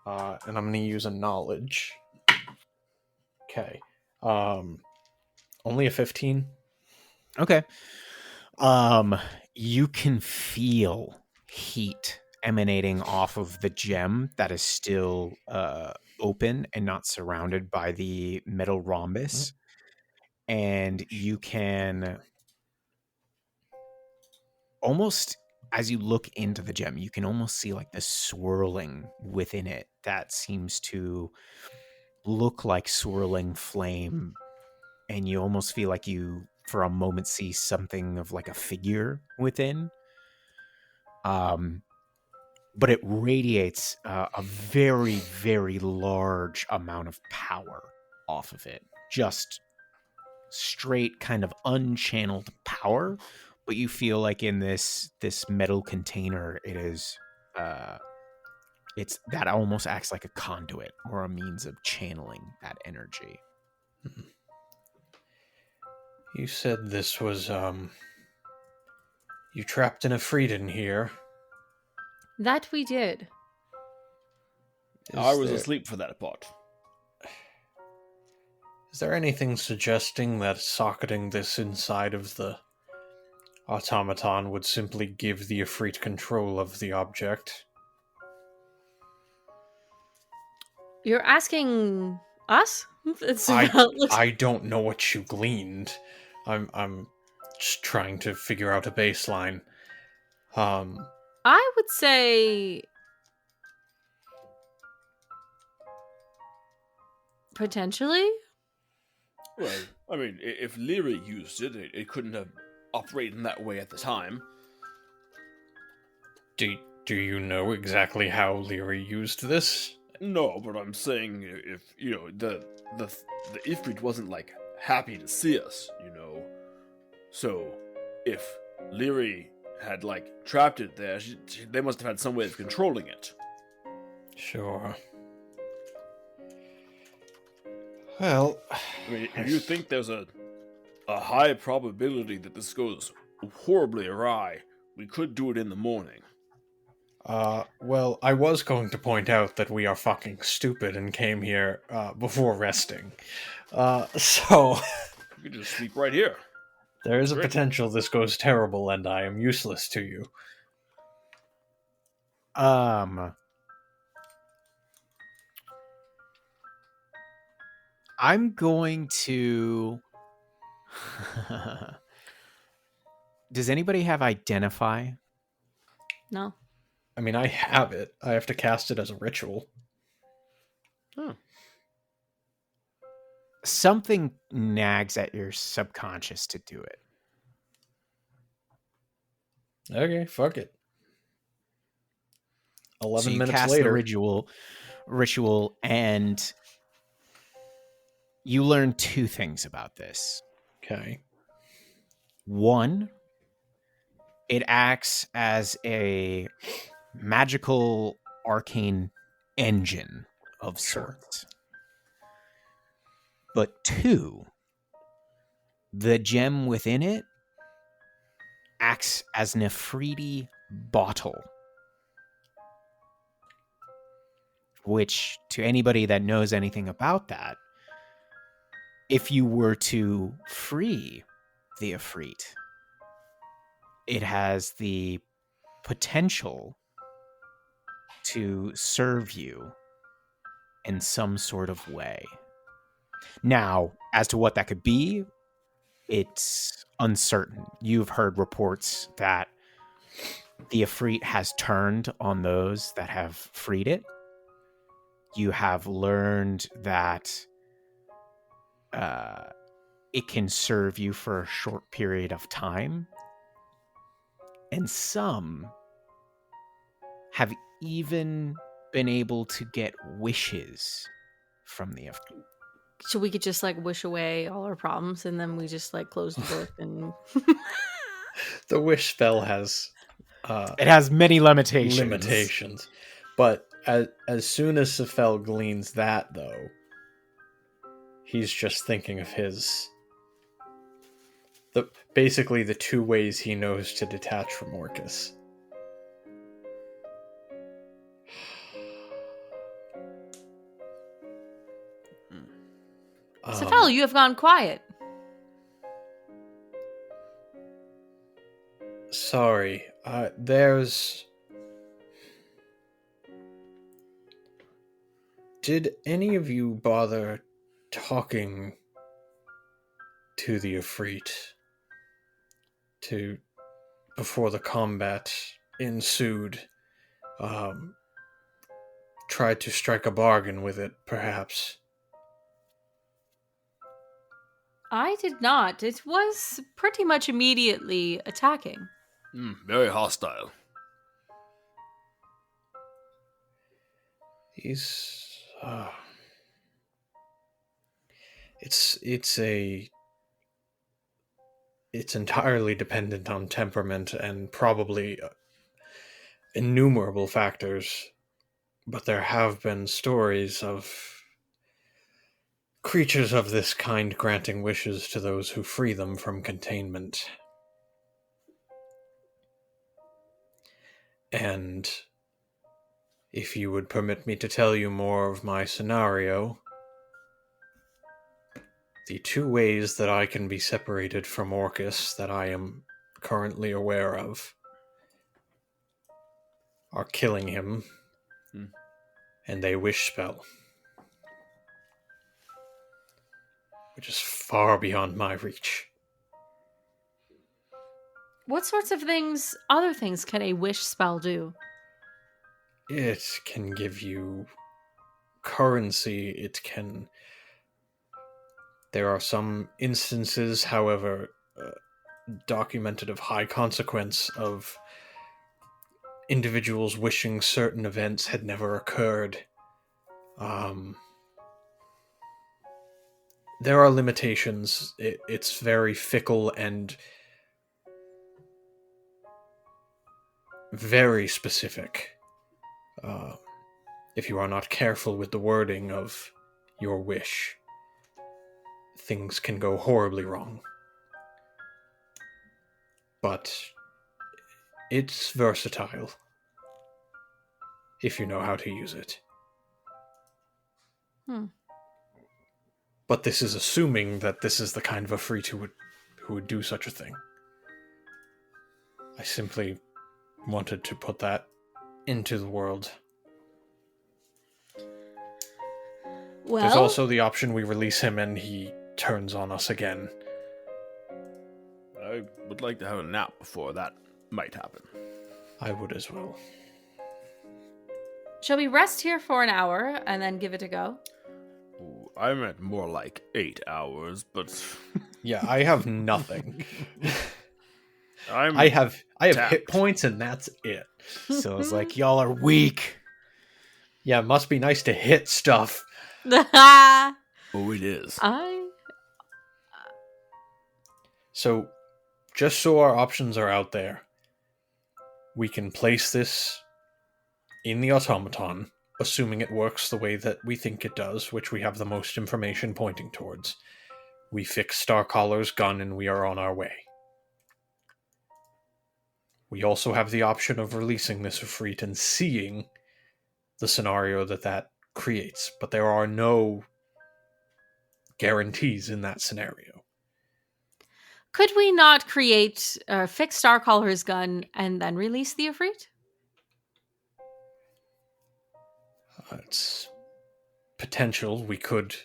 And I'm gonna use a knowledge. Okay. Only a 15. Okay. You can feel heat emanating off of the gem that is still open and not surrounded by the metal rhombus. And you can almost, as you look into the gem, you can almost see like the swirling within it that seems to look like swirling flame. And you almost feel like you, for a moment, see something of like a figure within. But it radiates a very, very large amount of power off of it. Just straight kind of unchanneled power. But you feel like in this metal container, it is it's that almost acts like a conduit or a means of channeling that energy. You said this was, you trapped in a Frieden here. That we did. I was asleep for that part. Is there anything suggesting that socketing this inside of the automaton would simply give the Ifrit control of the object? You're asking Us? Looks- I don't know what you gleaned. I'm just trying to figure out a baseline. I would say potentially. Well, I mean, if Leary used it, it couldn't have operated in that way at the time. Do you know exactly how Leary used this? No, but I'm saying if the Ifrit wasn't like happy to see us, So if Leary had like trapped it there, they must have had some way of controlling it. Sure. Well, I mean, if you think there's a high probability that this goes horribly awry, we could do it in the morning. well, I was going to point out that we are fucking stupid and came here, before resting. So... You could just sleep right here. There is a Great. potential this goes terrible and I am useless to you. I'm going to... Does anybody have Identify? No. I mean, I have it. I have to cast it as a ritual. Something nags at your subconscious to do it. Okay, fuck it. 11 So you minutes cast later. the ritual, and you learn two things about this. Okay. One, it acts as a magical arcane engine of sorts. But two, the gem within it acts as an Ifriti bottle, which, to anybody that knows anything about that, if you were to free the Ifrit, it has the potential to serve you in some sort of way. Now, as to what that could be, it's uncertain. You've heard reports that the Ifrit has turned on those that have freed it. You have learned that it can serve you for a short period of time. And some have even been able to get wishes from the Ifrit. So we could just like wish away all our problems and then we just like close the book and The wish spell has It has many limitations. limitations. But as soon as Sefel gleans that, though, he's just thinking of basically the two ways he knows to detach from Orcus. Sefel, you have gone quiet. Sorry. Did any of you bother talking to the Ifrit before the combat ensued? Tried to strike a bargain with it, perhaps? I did not. It was pretty much immediately attacking. Very hostile. He's it's entirely dependent on temperament and probably innumerable factors, but there have been stories of creatures of this kind granting wishes to those who free them from containment. And if you would permit me to tell you more of my scenario, the two ways that I can be separated from Orcus that I am currently aware of are killing him and a wish spell. which is far beyond my reach. What sorts of other things can a wish spell do? It can give you currency. There are some instances, however, documented of high consequence of individuals wishing certain events had never occurred. There are limitations. It's very fickle and very specific. If you are not careful with the wording of your wish, things can go horribly wrong. But it's versatile, if you know how to use it. But this is assuming that this is the kind of Efreet who would do such a thing. I simply wanted to put that into the world. Well, there's also the option we release him and he turns on us again. I would like to have a nap before that might happen. I would as well. shall we rest here for an hour and then give it a go? Ooh, I meant more like 8 hours, but Yeah, I have nothing. I have hit tapped. points and that's it. So it's like, y'all are weak. Yeah, it must be nice to hit stuff. I Oh, it is. So, just so our options are out there, we can place this in the automaton, assuming it works the way that we think it does, which we have the most information pointing towards. We fix Starcaller's gun and we are on our way. We also have the option of releasing this Efreet and seeing the scenario that creates, but there are no guarantees in that scenario. Could we not fix Starcaller's gun and then release the Efreet? It's potential. We could,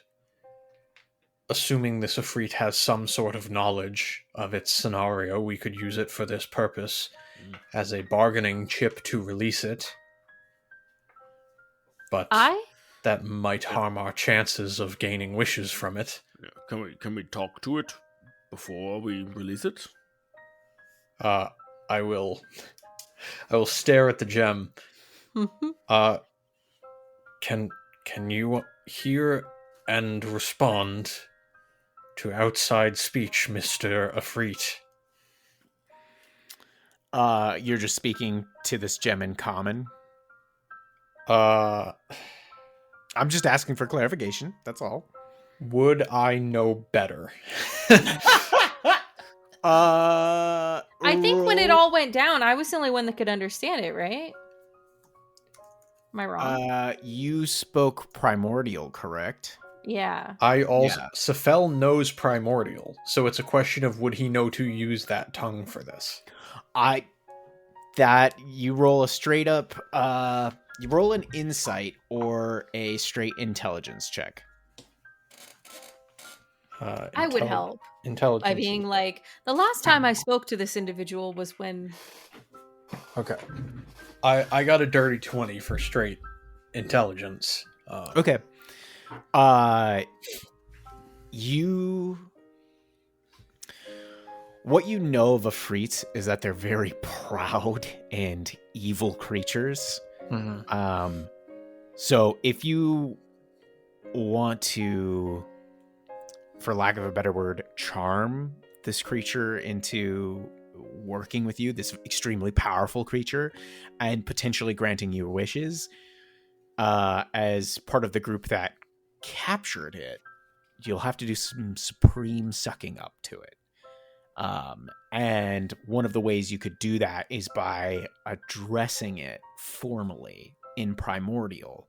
assuming this Efreet has some sort of knowledge of its scenario, we could use it for this purpose as a bargaining chip to release it. But that might harm our chances of gaining wishes from it. Yeah, can we talk to it before we release it? I will stare at the gem. Can you hear and respond to outside speech, Mr. Efreet? You're just speaking to this gem in common. I'm just asking for clarification. That's all. Would I know better? I think when it all went down, I was the only one that could understand it, right? Am I wrong? You spoke primordial, correct? Yeah. Sefel knows primordial, so it's a question of would he know to use that tongue for this? You roll a straight up, you roll an insight or a straight intelligence check. I would help. Intelligence. By being like, the last time I spoke to this individual was when... Okay. I got a dirty 20 for straight intelligence. Okay. What you know of Efreets is that they're very proud and evil creatures. Mm-hmm. So if you want to, for lack of a better word, charm this creature into working with you, this extremely powerful creature, and potentially granting you wishes, as part of the group that captured it, you'll have to do some supreme sucking up to it. And one of the ways you could do that is by addressing it formally in primordial.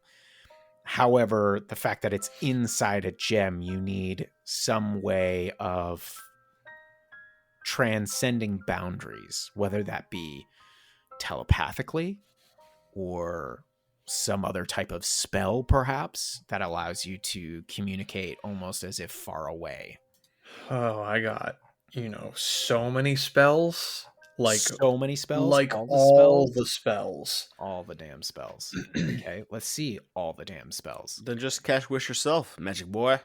However, the fact that it's inside a gem, you need some way of transcending boundaries, whether that be telepathically or some other type of spell, perhaps, that allows you to communicate almost as if far away. Oh, I got, so many spells. Like, so many spells? Like all the spells. All the damn spells. Okay, let's see all the damn spells. Then just cast wish yourself, magic boy.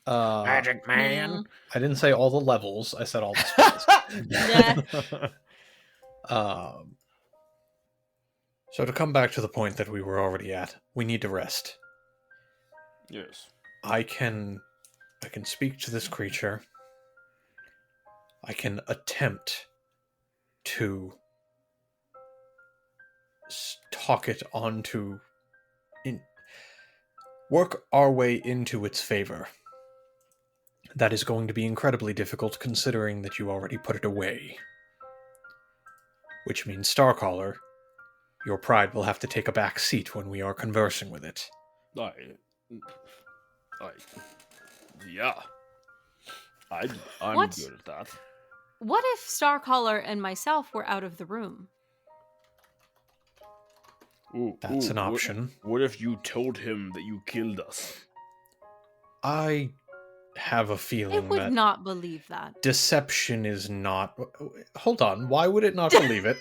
Magic man. I didn't say all the levels. I said all the spells. So to come back to the point that we were already at, we need to rest. Yes. I can speak to this creature. I can attempt to talk it onto, work our way into its favor. That is going to be incredibly difficult considering that you already put it away. Which means, Starcaller, your pride will have to take a back seat when we are conversing with it. Yeah. I'm What? good at that. What if Starcaller and myself were out of the room? That's an option. What if you told him that you killed us? I have a I feeling would that not believe that. deception is not... Hold on, why would it not believe it?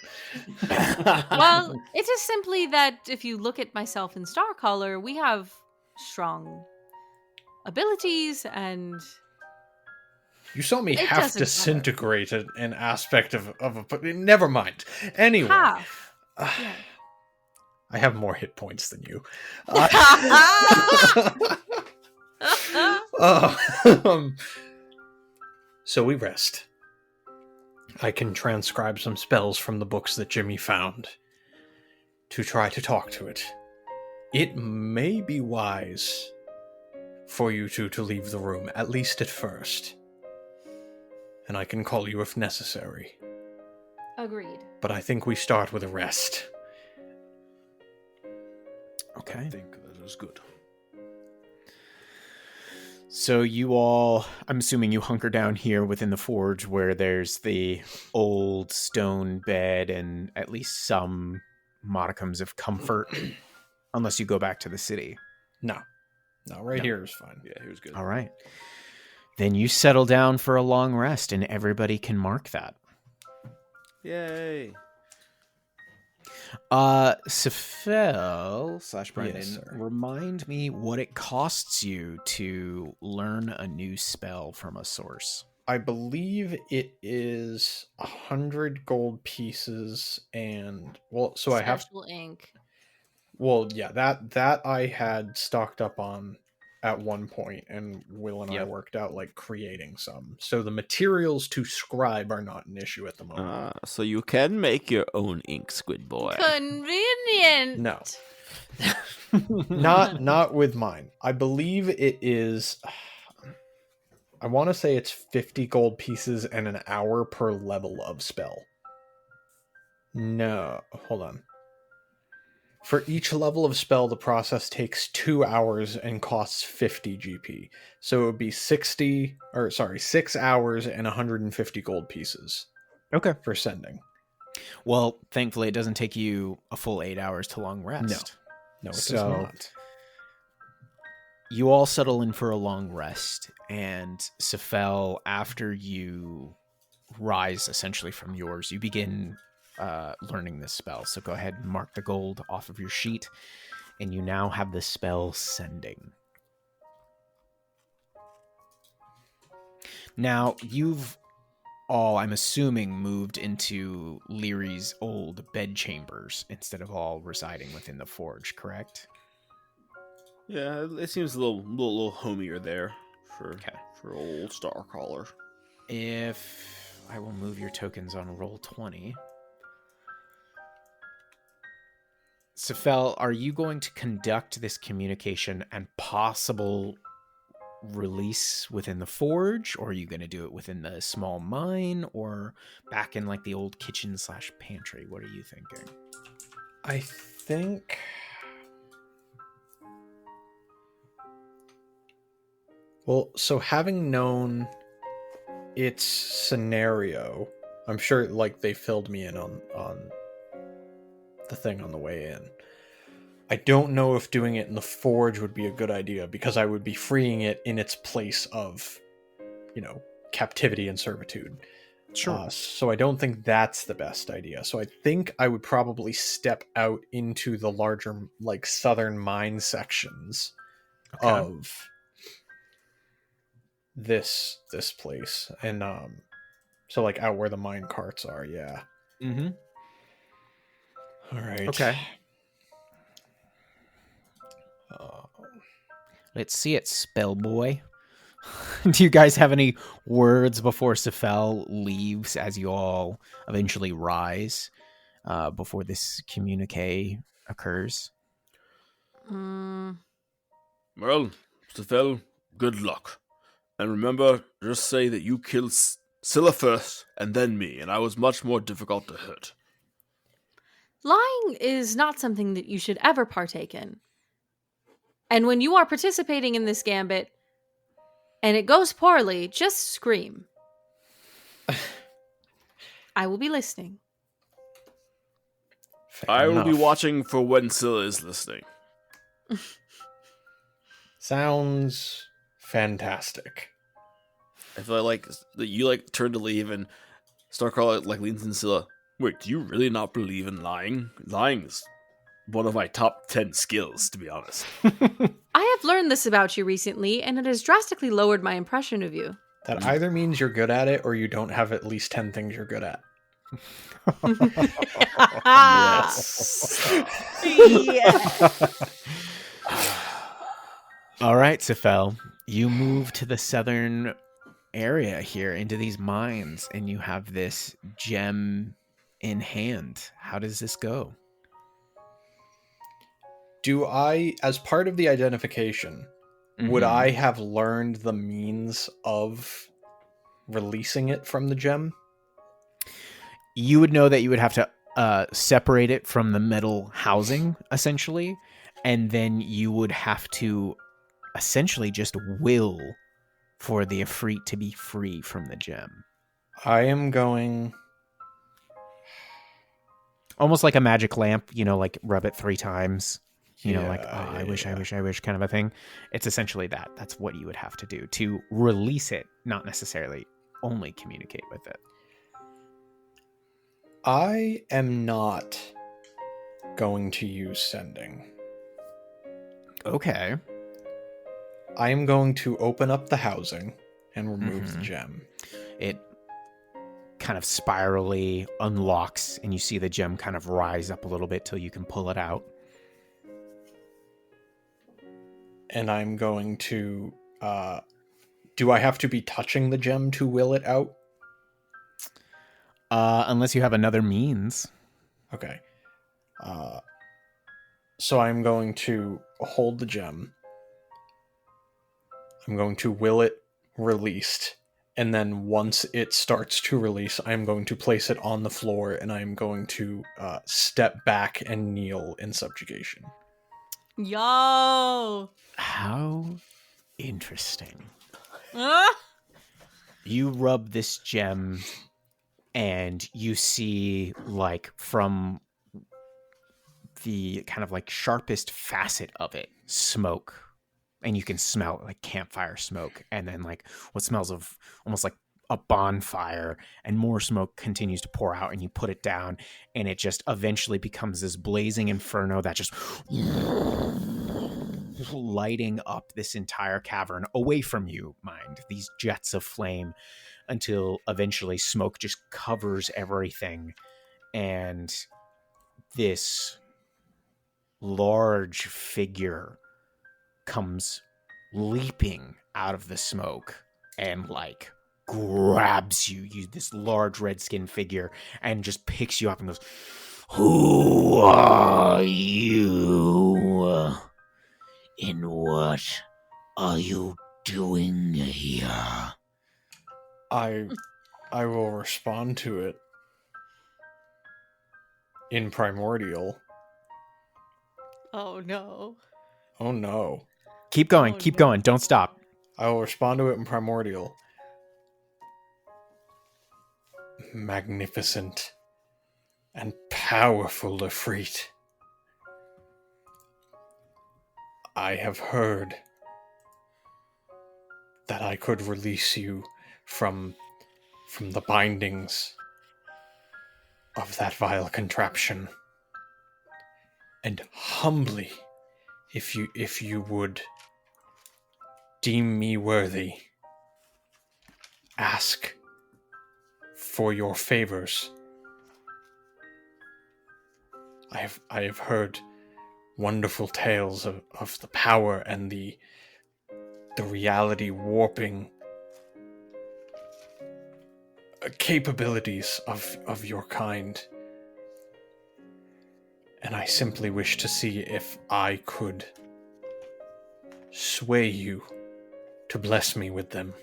Well, it is simply that if you look at myself and Starcaller, we have strong abilities and... You saw me It half doesn't matter. disintegrate an aspect of a... Never mind. Anyway. Half. Yeah. I have more hit points than you. So we rest. I can transcribe some spells from the books that Jimmy found to try to talk to it. It may be wise for you two to leave the room, at least at first. And I can call you if necessary. Agreed. But I think we start with a rest. Okay. I think that is good. So you all, I'm assuming you hunker down here within the forge where there's the old stone bed and at least some modicums of comfort, unless you go back to the city. No, right here is fine. Yeah, he was good. All right. Then you settle down for a long rest and everybody can mark that. Yay. Sefel / Brendan, Yes, sir. remind me what it costs you to learn a new spell from a source. I believe it is 100 gold pieces and... Well, so I have... Special ink. Well, yeah, that I had stocked up on at one point, and Will and I worked out, like, creating some. So the materials to scribe are not an issue at the moment. So you can make your own ink, Squid Boy. Convenient. No. Not with mine. I believe it is... I want to say it's 50 gold pieces and an hour per level of spell. No, hold on. For each level of spell, the process takes 2 hours and costs 50 GP. So it would be 6 hours and 150 gold pieces. Okay. For sending. Well, thankfully, it doesn't take you a full 8 hours to long rest. No, it does So- not. You all settle in for a long rest, and Sefel, after you rise essentially from yours, you begin learning this spell. So go ahead and mark the gold off of your sheet, and you now have the spell Sending. Now, you've all, I'm assuming, moved into Leary's old bedchambers instead of all residing within the forge, correct? Yeah, it seems a little homier there for old Starcaller. If I will move your tokens on roll 20. Sefel, are you going to conduct this communication and possible release within the forge, or are you going to do it within the small mine, or back in like the old kitchen / pantry? What are you thinking? I think... Well, so having known its scenario, I'm sure like they filled me in on the thing on the way in. I don't know if doing it in the forge would be a good idea, because I would be freeing it in its place of, captivity and servitude. Sure. So I don't think that's the best idea. So I think I would probably step out into the larger, southern mine sections of this place, and so out where the mine carts are. Yeah. Mm-hmm. All right. Okay. Let's see it, Spellboy. Do you guys have any words before Sefel leaves as you all eventually rise before this communique occurs? Well, Sefel, good luck. And remember, just say that you killed Scylla first, and then me, and I was much more difficult to hurt. Lying is not something that you should ever partake in. And when you are participating in this gambit, and it goes poorly, just scream. I will be listening. I will be watching for when Scylla is listening. Sounds fantastic. I feel like you turn to leave and Starcrawler leans in Scylla. Wait, do you really not believe in lying? Lying is one of my top 10 skills, to be honest. I have learned this about you recently, and it has drastically lowered my impression of you. That either means you're good at it, or you don't have at least 10 things you're good at. Yes. Yeah. All right, Sefel, you move to the southern area here into these mines, and you have this gem in hand. How does this go? Do I, as part of the identification, would I have learned the means of releasing it from the gem? You would know that you would have to separate it from the metal housing, essentially, and then you would have to essentially just will for the Efreet to be free from the gem. I am going... Almost like a magic lamp, rub it 3 times. I wish kind of a thing. It's essentially that. That's what you would have to do to release it, not necessarily only communicate with it. I am not going to use sending. Okay. I am going to open up the housing and remove the gem. It kind of spirally unlocks, and you see the gem kind of rise up a little bit till you can pull it out. And I'm going to... do I have to be touching the gem to will it out? Unless you have another means. Okay. So I'm going to hold the gem. I'm going to will it released. And then once it starts to release, I'm going to place it on the floor, and I'm going to step back and kneel in subjugation. Yo! How interesting. You rub this gem, and you see, from the kind of sharpest facet of it, smoke. And you can smell it, campfire smoke. And then what smells of almost like a bonfire, and more smoke continues to pour out, and you put it down, and it just eventually becomes this blazing inferno that just lighting up this entire cavern away from you, mind, these jets of flame, until eventually smoke just covers everything, and this large figure comes leaping out of the smoke and grabs you, this large red-skinned figure, and just picks you up and goes, "Who are you? And what are you doing here?" I will respond to it in primordial. Oh no. Oh no. Keep going, keep going, don't stop. I will respond to it in primordial. Magnificent and powerful Efreet. I have heard that I could release you from the bindings of that vile contraption. And humbly, if you would deem me worthy, ask for your favors. I have heard wonderful tales of the power and the reality warping capabilities of your kind. And I simply wish to see if I could sway you to bless me with them.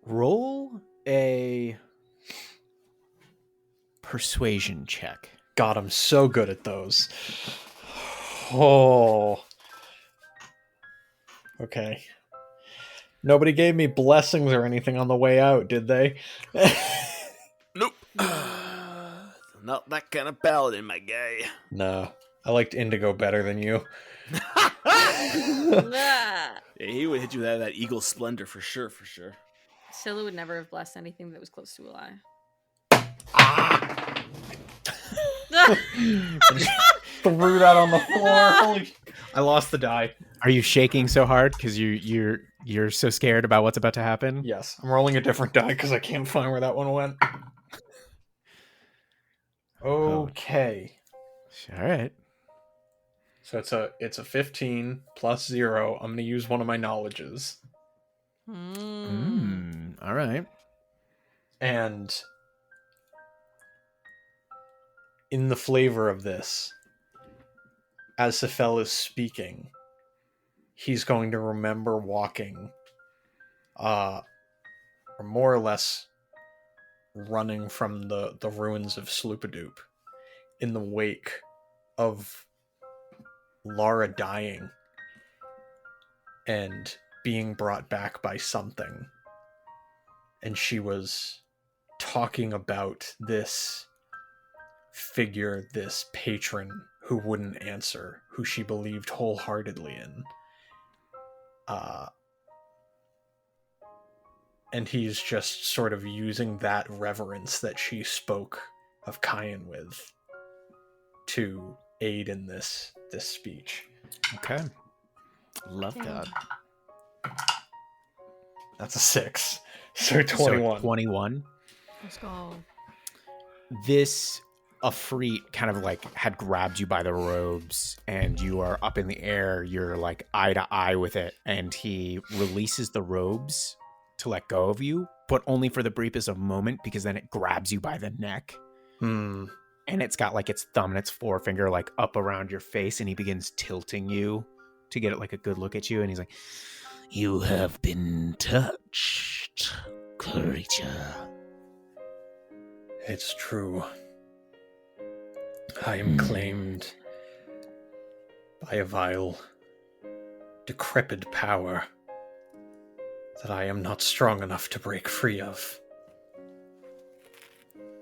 Roll a persuasion check. God, I'm so good at those. Oh. Okay. Nobody gave me blessings or anything on the way out, did they? Nope. Not that kind of paladin, my guy. No. I liked Indigo better than you. Yeah, he would hit you with that eagle splendor for sure. Scylla would never have blessed anything that was close to a lie. Threw that on the floor. Holy! I lost the die. Are you shaking so hard because you're so scared about what's about to happen? Yes, I'm rolling a different die because I can't find where that one went. Okay. All right. So it's a 15 plus 0. I'm gonna use one of my knowledges. All right. And in the flavor of this, as Sefel is speaking, he's going to remember walking, or more or less running from the ruins of Sloopadoop in the wake of Lara dying and being brought back by something. And she was talking about this figure, this patron who wouldn't answer, who she believed wholeheartedly in. And he's just sort of using that reverence that she spoke of Kyan with to aid in this speech. Okay. Love that. That's a 6. So 21. So 21. Let's go. This Afreet kind of like had grabbed you by the robes and you are up in the air. You're like eye to eye with it. And he releases the robes to let go of you, but only for the briefest of a moment because then it grabs you by the neck. And it's got like its thumb and its forefinger like up around your face, and he begins tilting you to get it like a good look at you. And he's like, "You have been touched, creature." It's true. I am claimed by a vile, decrepit power that I am not strong enough to break free of.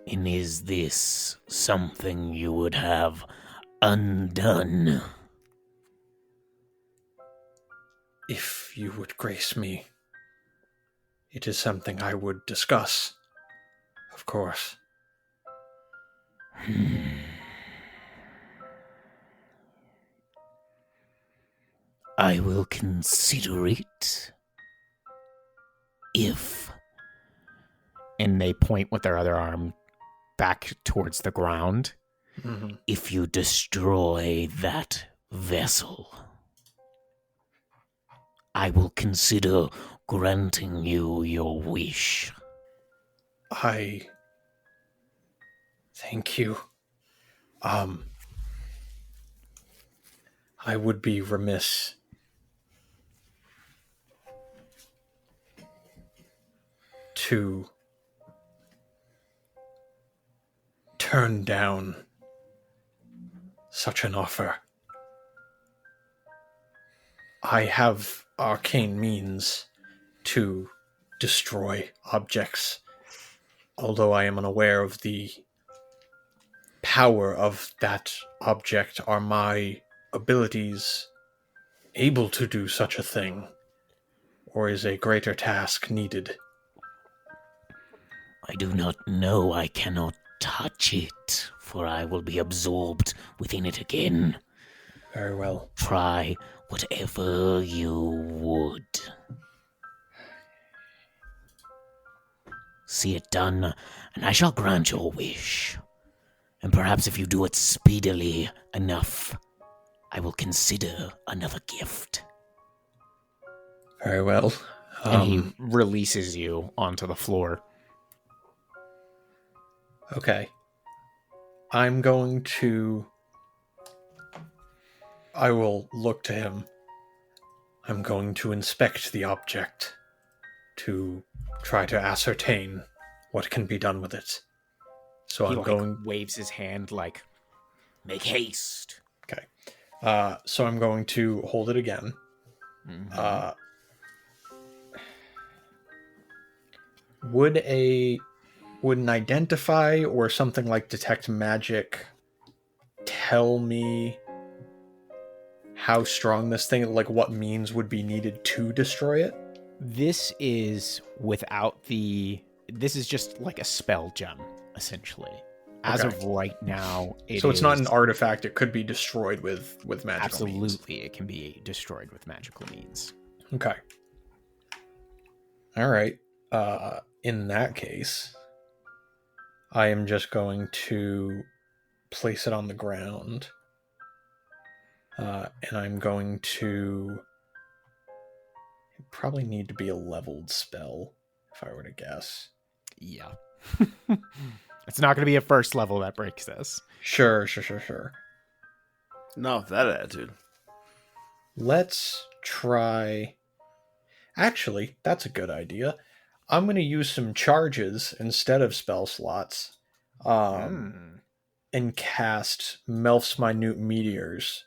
And is this something you would have undone? If you would grace me, it is something I would discuss, of course. I will consider it if... And they point with their other arm back towards the ground. Mm-hmm. If you destroy that vessel, I will consider granting you your wish. I thank you. I would be remiss to turn down such an offer. I have arcane means to destroy objects, although I am unaware of the power of that object? Are my abilities able to do such a thing? Or is a greater task needed? I do not know. I cannot touch it, for I will be absorbed within it again. Very well. Try whatever you would. See it done, and I shall grant your wish. And perhaps if you do it speedily enough, I will consider another gift. Very well. And he releases you onto the floor. Okay. I will look to him. I'm going to inspect the object to try to ascertain what can be done with it. So He I'm going... waves his hand like, Make haste. Okay. So I'm going to hold it again. mm-hmm. Would an identify or something like detect magic tell me how strong this thing, like what means would be needed to destroy it? This is just like a spell gem, essentially. As Okay. of right now, It's not an artifact. It could be destroyed with magical means. Absolutely, it can be destroyed with magical means. Okay. All right. In that case, I am just going to place it on the ground. And I'm going to... It'd probably need to be a leveled spell, if I were to guess. Yeah. It's not going to be a first level that breaks this. Sure. Not with that attitude. Let's try... Actually, that's a good idea. I'm going to use some charges instead of spell slots. And cast Melf's Minute Meteors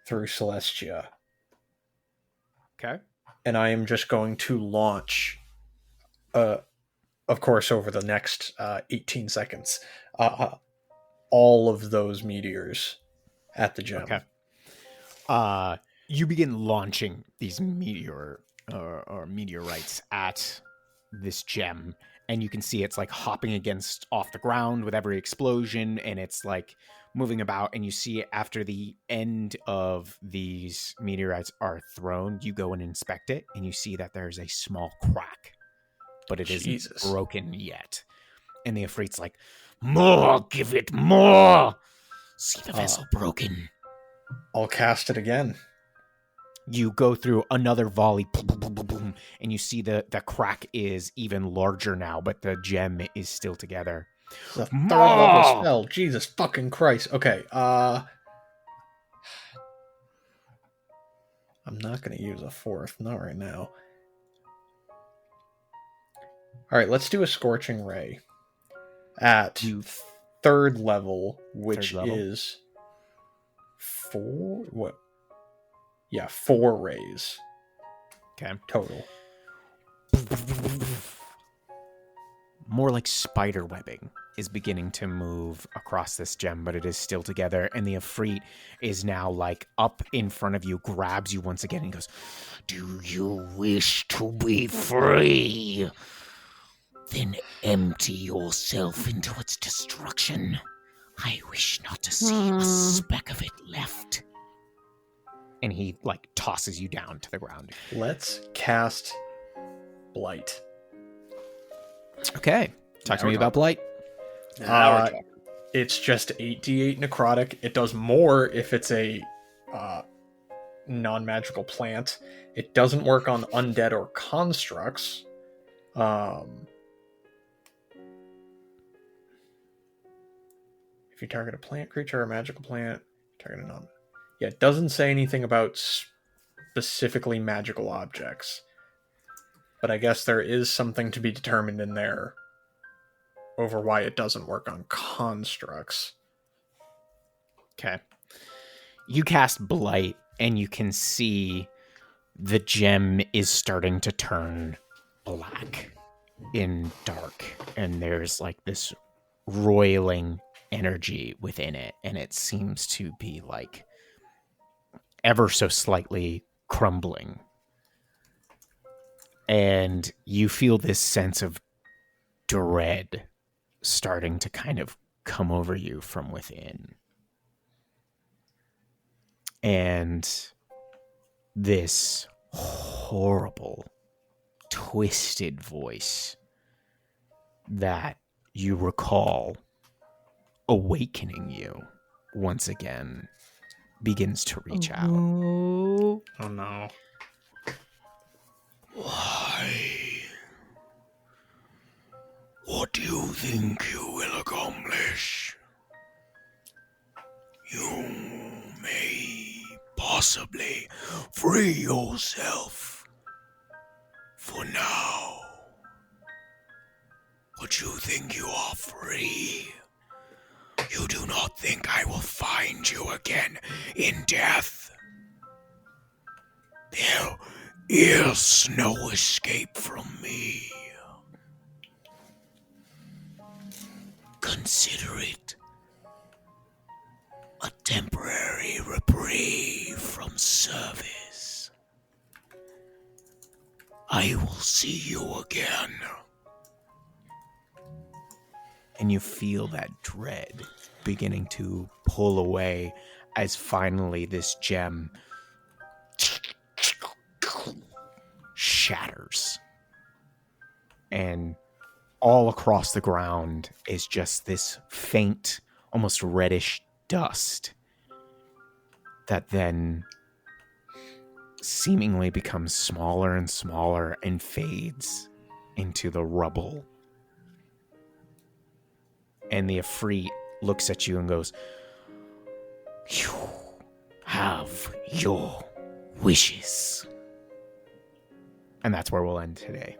through Celestia. Okay. And I am just going to launch, of course, over the next 18 seconds, all of those meteors at the gem. Okay. You begin launching these meteorites at this gem, and you can see it's like hopping off the ground with every explosion, and it's like moving about, and you see after the end of these meteorites are thrown, you go and inspect it, and you see that there's a small crack, but it isn't broken yet. And the Ifrit's like, More! Give it more! See the vessel broken. I'll cast it again. you go through another volley, boom, boom, boom, boom, boom, and you see the crack is even larger now, but the gem is still together. The third level spell. Jesus fucking Christ. Okay, I'm not going to use a fourth. Not right now. Alright, let's do a Scorching Ray. At third level, which is 4... What? Yeah, 4 rays. Okay. Total. More like spider webbing is beginning to move across this gem, but it is still together. And the Ifrit is now like up in front of you, grabs you once again, and goes, "Do you wish to be free? Then empty yourself into its destruction. I wish not to see a speck of it left." And he like tosses you down to the ground. Let's cast Blight. Okay. Talk to me about Blight. It's just 8d8 necrotic. It does more if it's a non-magical plant. It doesn't work on undead or constructs. If you target a plant creature or a magical plant, target a non... Yeah, it doesn't say anything about specifically magical objects. But I guess there is something to be determined in there over why it doesn't work on constructs. Okay. You cast Blight, and you can see the gem is starting to turn black in dark. And there's like this roiling energy within it, and it seems to be like ever so slightly crumbling. And you feel this sense of dread starting to kind of come over you from within. And this horrible, twisted voice that you recall awakening you once again begins to reach out. Oh no. Why? What do you think you will accomplish? You may possibly free yourself for now. But you think you are free. You do not think I will find you again in death. There is no escape from me. Consider it a temporary reprieve from service. I will see you again. And you feel that dread beginning to pull away as finally this gem shatters. And all across the ground is just this faint, almost reddish dust that then seemingly becomes smaller and smaller and fades into the rubble. And the Ifrit looks at you and goes, You have your wishes. and that's where we'll end today.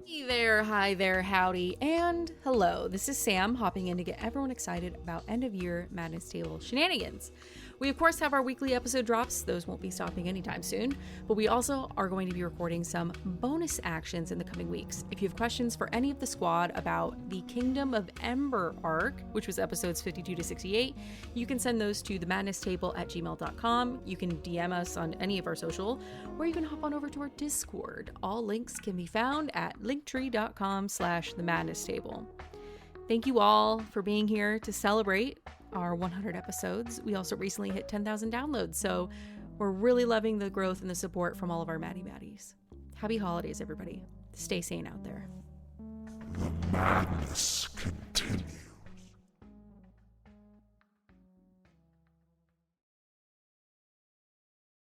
Hey there, hi there, howdy, and hello. This is Sam hopping in to get everyone excited about end of year Madness Table shenanigans. We, of course, have our weekly episode drops. Those won't be stopping anytime soon. But we also are going to be recording some bonus actions in the coming weeks. If you have questions for any of the squad about the Kingdom of Ember arc, which was episodes 52 to 68, you can send those to themadnesstable@gmail.com. You can DM us on any of our social, or you can hop on over to our Discord. All links can be found at linktree.com/themadnesstable. Thank you all for being here to celebrate our 100 episodes. We also recently hit 10,000 downloads, so we're really loving the growth and the support from all of our Maddie Baddies. Happy holidays, everybody. Stay sane out there. Madness